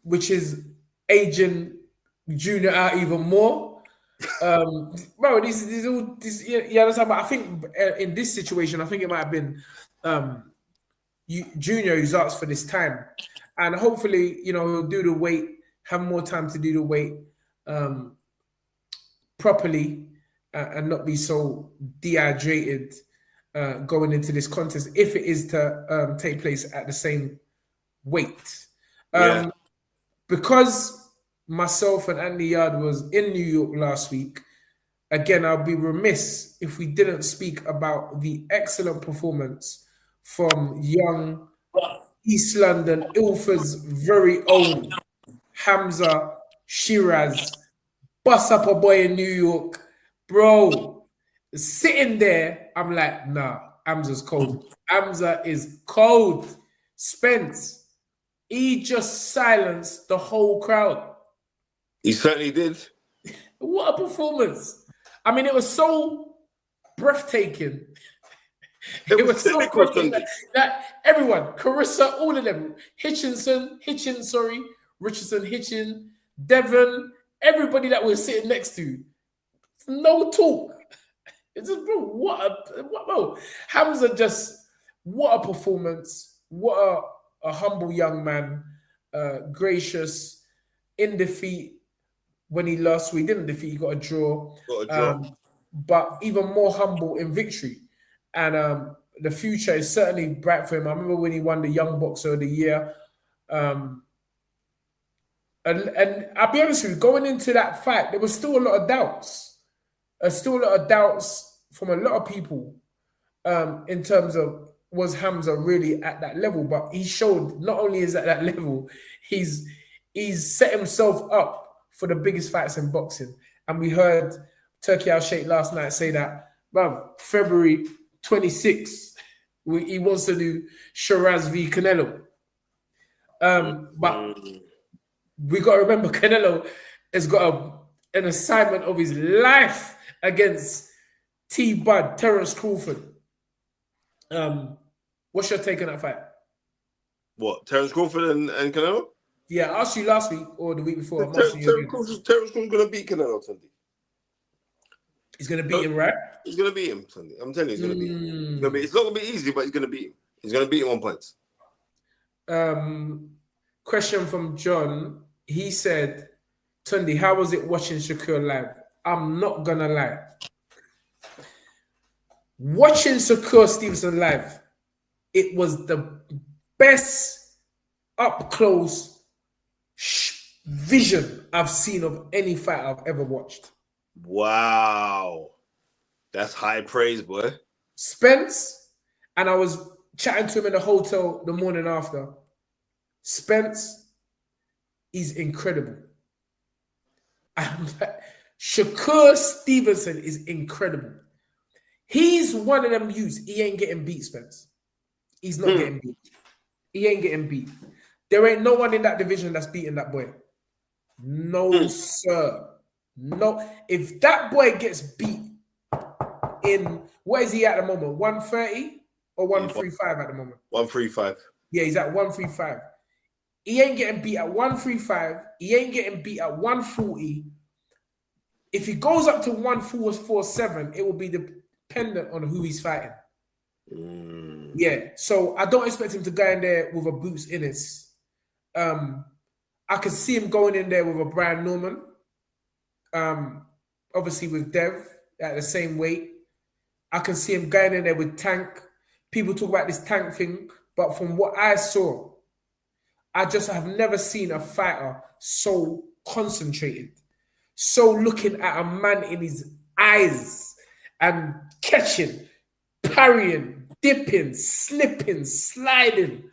Which is aging Junior out even more. Bro, this you understand? But I think in this situation, I think it might have been Junior who's asked for this time, and hopefully, you know, he'll do the weight, have more time to do the weight properly, and not be so dehydrated going into this contest if it is to take place at the same weight. Because myself and Andy Yarde was in New York last week, again, I'll be remiss if we didn't speak about the excellent performance from young East London, Ilford's very own Hamza Shiraz. Bust up a boy in New York. Bro, sitting there, I'm like, nah, Hamza's cold. Hamza is cold. Spence, he just silenced the whole crowd.
He certainly did.
What a performance. I mean, it was so breathtaking. It was so breathtaking that everyone, Carissa, all of them, Richardson, Devon, everybody that we're sitting next to, no talk. It's just, bro, Hamza just, what a performance. What a humble young man, gracious, in defeat. When he lost, we didn't defeat, he got a draw. But even more humble in victory. And the future is certainly bright for him. I remember when he won the Young Boxer of the Year. And I'll be honest with you, going into that fight, there was still a lot of doubts. From a lot of people in terms of, was Hamza really at that level? But he showed not only is at that level, he's set himself up for the biggest fights in boxing. And we heard Turkey Al Sheikh last night say that, February 26th, he wants to do Shiraz v Canelo. But we got to remember, Canelo has got an assignment of his life against T-Bud, Terence Crawford. What's your take on that fight?
What, Terence Crawford and Canelo?
Yeah, I asked you last week or the week before.
Terence Crawford's going to beat Canelo Sunday.
He's going to beat him, right?
He's going to beat him Sunday. I'm telling you, he's going to beat him. It's not going to be easy, but he's going to beat him. He's going to beat him on points.
Question from John. He said, Tunde, how was it watching Shakur live? I'm not going to lie. Watching Shakur Stevenson live, it was the best up-close vision I've seen of any fight I've ever watched.
Wow. That's high praise, boy. Spence,
and I was chatting to him in the hotel the morning after. Spence is incredible. Shakur Stevenson is incredible. He's one of them youths. He ain't getting beat, Spence. He's not getting beat. He ain't getting beat. There ain't no one in that division that's beating that boy. No, sir. No, if that boy gets beat in, what is he at the moment? 130 or 135 at the moment?
135.
Yeah, he's at 135. He ain't getting beat at 135. He ain't getting beat at 140. If he goes up to 147, it will be dependent on who he's fighting. Yeah, so I don't expect him to go in there with a boots in his. I could see him going in there with a Brian Norman. Obviously with Dev at the same weight. I can see him going in there with Tank. People talk about this Tank thing, but from what I saw, I just have never seen a fighter so concentrated, so looking at a man in his eyes and catching, parrying, dipping, slipping, sliding,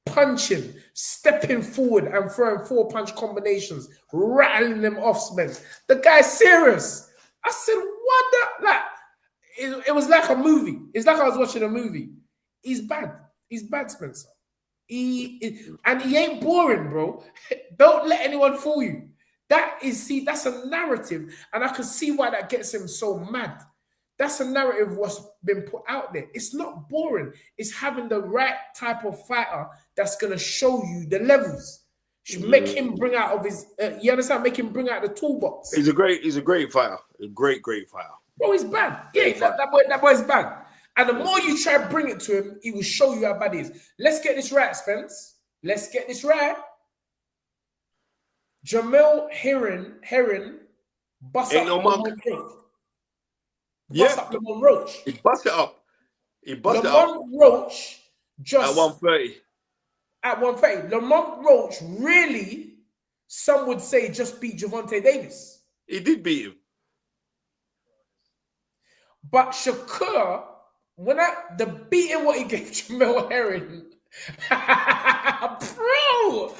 punching, stepping forward and throwing 4-punch combinations, rattling them off, Spence. The guy's serious. I said, what the, like, it was like a movie. It's like I was watching a movie. He's bad. He's bad, Spencer. And he ain't boring, bro. Don't let anyone fool you. That's a narrative, and I can see why that gets him so mad. That's a narrative what's been put out there. It's not boring. It's having the right type of fighter that's gonna show you the levels. Make him bring out of his. You understand? Make him bring out the toolbox.
He's a great fighter. A great fighter.
Bro, he's bad. Yeah, that boy's bad. And the more you try to bring it to him, he will show you how bad he is. Let's get this right, Spence. Let's get this right. Jamel Heron bust
Ain't
up
no
Lamont
monk.
Roach.
Yeah.
Bust up Lamont Roach.
He bust it up.
Lamont Roach just
at 130.
At 130. Lamont Roach really, some would say, just beat Gervonta Davis.
He did beat him.
But Shakur, the beating what he gave Jamel Herring, bro,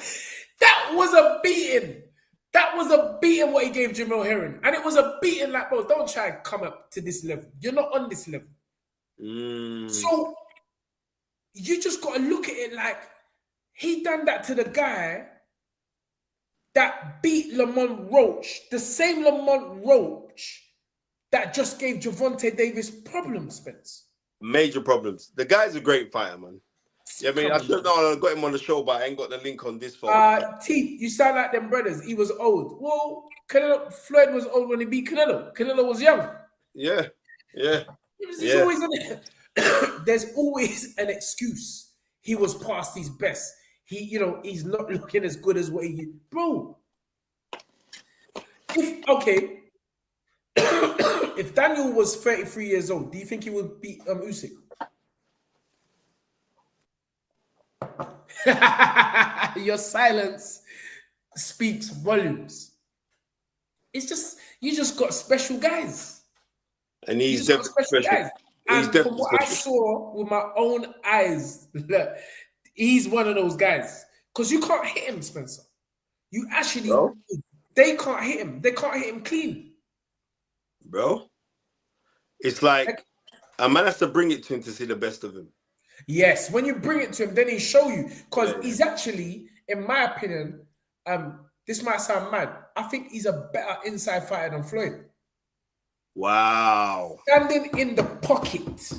that was a beating. That was a beating what he gave Jamel Herring. And it was a beating like, bro, don't try and come up to this level. You're not on this level. So you just got to look at it like he done that to the guy that beat Lamont Roach, the same Lamont Roach that just gave Gervonta Davis problems, Spence.
Major problems. The guy's a great fighter, man. Yeah, I mean, I should have known I got him on the show, but I ain't got the link on this phone.
T, you sound like them brothers. He was old. Well, Floyd was old when he beat Canelo. Canelo was young.
Yeah.
There's always an excuse. He was past his best. He's not looking as good as what he, bro. If Daniel was 33 years old, do you think he would beat Usyk? Your silence speaks volumes. It's just you just got special guys,
and he's definitely special.
Guys. And from what I saw with my own eyes, he's one of those guys. Because you can't hit him, Spencer. You actually, they can't hit him. They can't hit him clean,
bro. It's like a man has to bring it to him to see the best of him.
Yes, when you bring it to him, then he show you. Because he's actually, in my opinion, this might sound mad, I think he's a better inside fighter than Floyd.
Wow.
Standing in the pocket.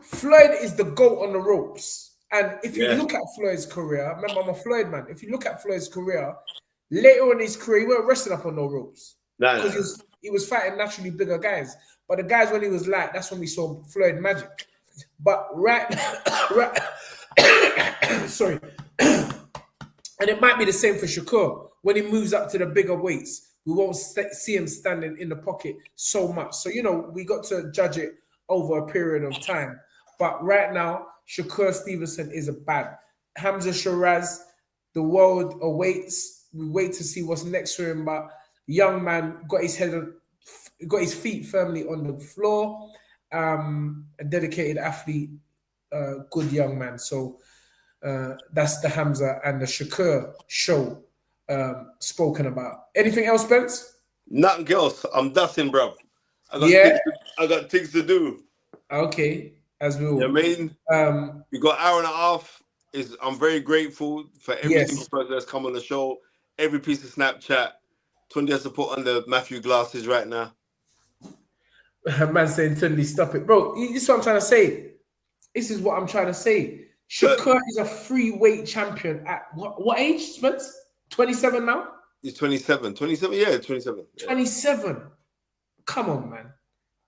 Floyd is the GOAT on the ropes. And if you look at Floyd's career, remember I'm a Floyd man. If you look at Floyd's career, later in his career, he weren't resting up on no ropes. Because he was fighting naturally bigger guys. But the guys when he was light, that's when we saw Floyd magic. But sorry. And it might be the same for Shakur. When he moves up to the bigger weights, we won't see him standing in the pocket so much. So, we got to judge it over a period of time. But right now, Shakur Stevenson is a bad. Hamza Shiraz, the world awaits. We wait to see what's next for him. But young man got his feet firmly on the floor. A dedicated athlete, good young man. So that's the Hamza and the Shakur show spoken about. Anything else, Spence?
Nothing else. I'm dusting, bro. I got things to do.
Okay, as we will.
You know what I mean? You got an hour and a half. I'm very grateful for every single person that's come on the show, every piece of Snapchat. Tunde has to put on the Matthew glasses right now.
Man saying, Tunde, stop it. Bro, this is what I'm trying to say. This is what I'm trying to say. Shakur is a free weight champion at what age, Spence? 27 now?
He's 27. 27, yeah, 27. Yeah.
27. Come on, man.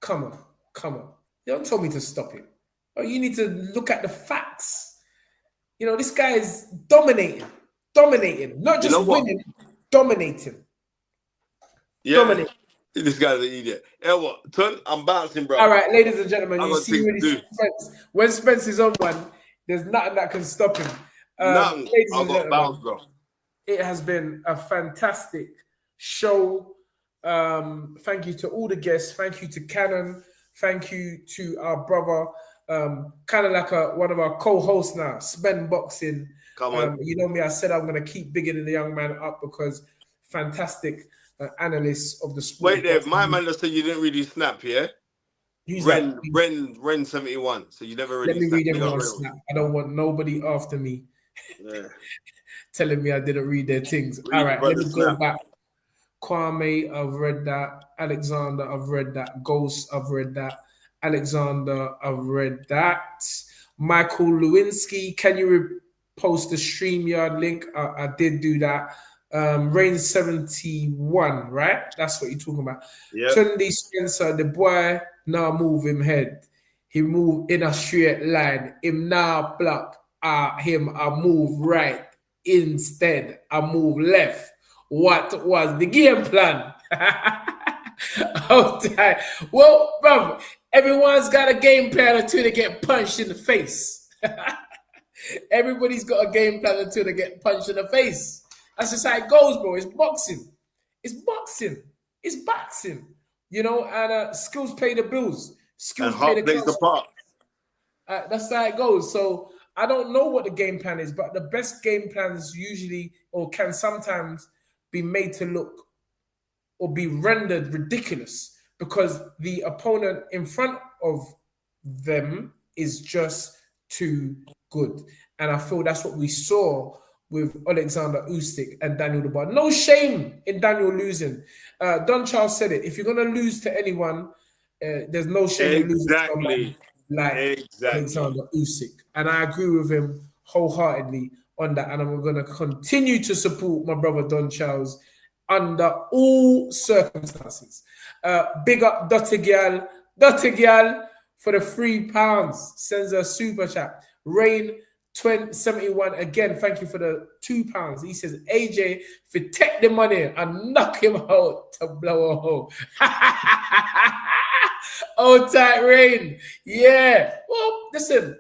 Come on. You don't tell me to stop it. Oh, you need to look at the facts. You know, this guy is dominating. Not just winning, dominating.
Yeah.
Dominating.
This guy's an idiot. Hey, what? Turn, I'm bouncing, bro.
All right, ladies and gentlemen, you see Spence. When Spence is on one, there's nothing that can stop him.
Nothing. I've got bounce, bro.
It has been a fantastic show. Thank you to all the guests. Thank you to Cannon. Thank you to our brother, kind of like one of our co-hosts now, Spen Boxing.
Come on.
You know me, I said I'm going to keep bigging the young man up because fantastic analysts of the sport.
Wait there, my man just said you didn't really snap, yeah? Ren 71. So you never really
Let me read everyone's snap. I don't want nobody after me telling me I didn't read their things. All right, let me go back. Kwame, I've read that. Alexander, I've read that. Ghost, I've read that. Alexander, I've read that. Michael Lewinsky, can you post the StreamYard link? I did do that. Rain 71, right? That's what you're talking about. Yep. Tunde Spencer, the boy now move him head. He move in a straight line. Him now block him. I move right. Instead, I move left. What was the game plan? Okay. Well, brother, everyone's got a game plan until they get punched in the face. Everybody's got a game plan until they get punched in the face. That's just how it goes, bro. It's boxing. It's boxing. You know, and skills pay the bills. Skills pay the bills. The part. That's how it goes. So I don't know what the game plan is, but the best game plans usually or can sometimes be made to look or be rendered ridiculous because the opponent in front of them is just too good. And I feel that's what we saw with Alexander Usyk and Daniel Dubois. No shame in Daniel losing. Don Charles said it. If you're going to lose to anyone, there's no shame in losing to someone like Alexander Usyk. And I agree with him wholeheartedly on that. And I'm going to continue to support my brother Don Charles under all circumstances. Big up Dottigal for the £3. Sends a super chat. Rain 71 again. Thank you for the £2. He says AJ for take the money and knock him out to blow a hole. Oh, tight Rain. Yeah. Well, listen,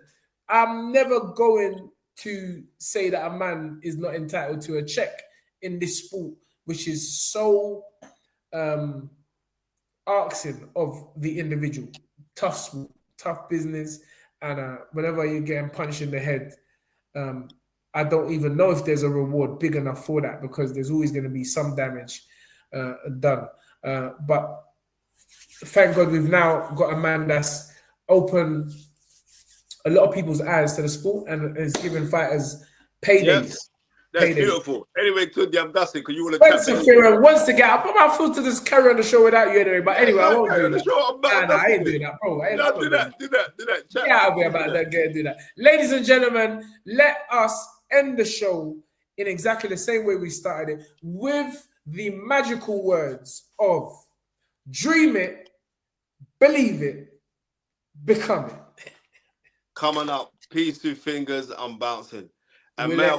I'm never going to say that a man is not entitled to a check in this sport, which is so asking of the individual. Tough sport, tough business, and whenever you're getting punched in the head, I don't even know if there's a reward big enough for that because there's always going to be some damage done. But thank God we've now got a man that's opened a lot of people's eyes to the sport and is giving fighters paydays.
Yes. That's beautiful. Anyway, Tunde, I'm dusting because you want
to. Fearon wants to get up. I'm about to just carry on the show without you anyway. But anyway, I won't do that. I ain't doing that, bro.
Do that.
Yeah, I'll be about that. Do that. Ladies and gentlemen, let us end the show in exactly the same way we started it with the magical words of dream it, believe it, become it.
Coming up, peace through fingers, I'm bouncing. And
may
I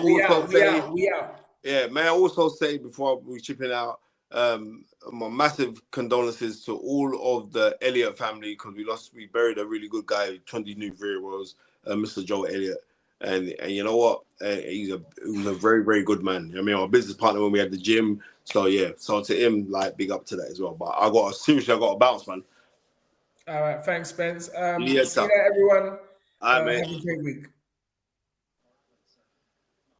also say before we chip it out, my massive condolences to all of the Elliott family because we buried a really good guy. Tunde knew very well, Mr. Joe Elliott, and you know what? He was a very, very good man. I mean, our business partner when we had the gym. So yeah, so to him, like big up to that as well. But I got to bounce, man.
All right, thanks, Spence. See you there, everyone.
All right, man.
Have a great week.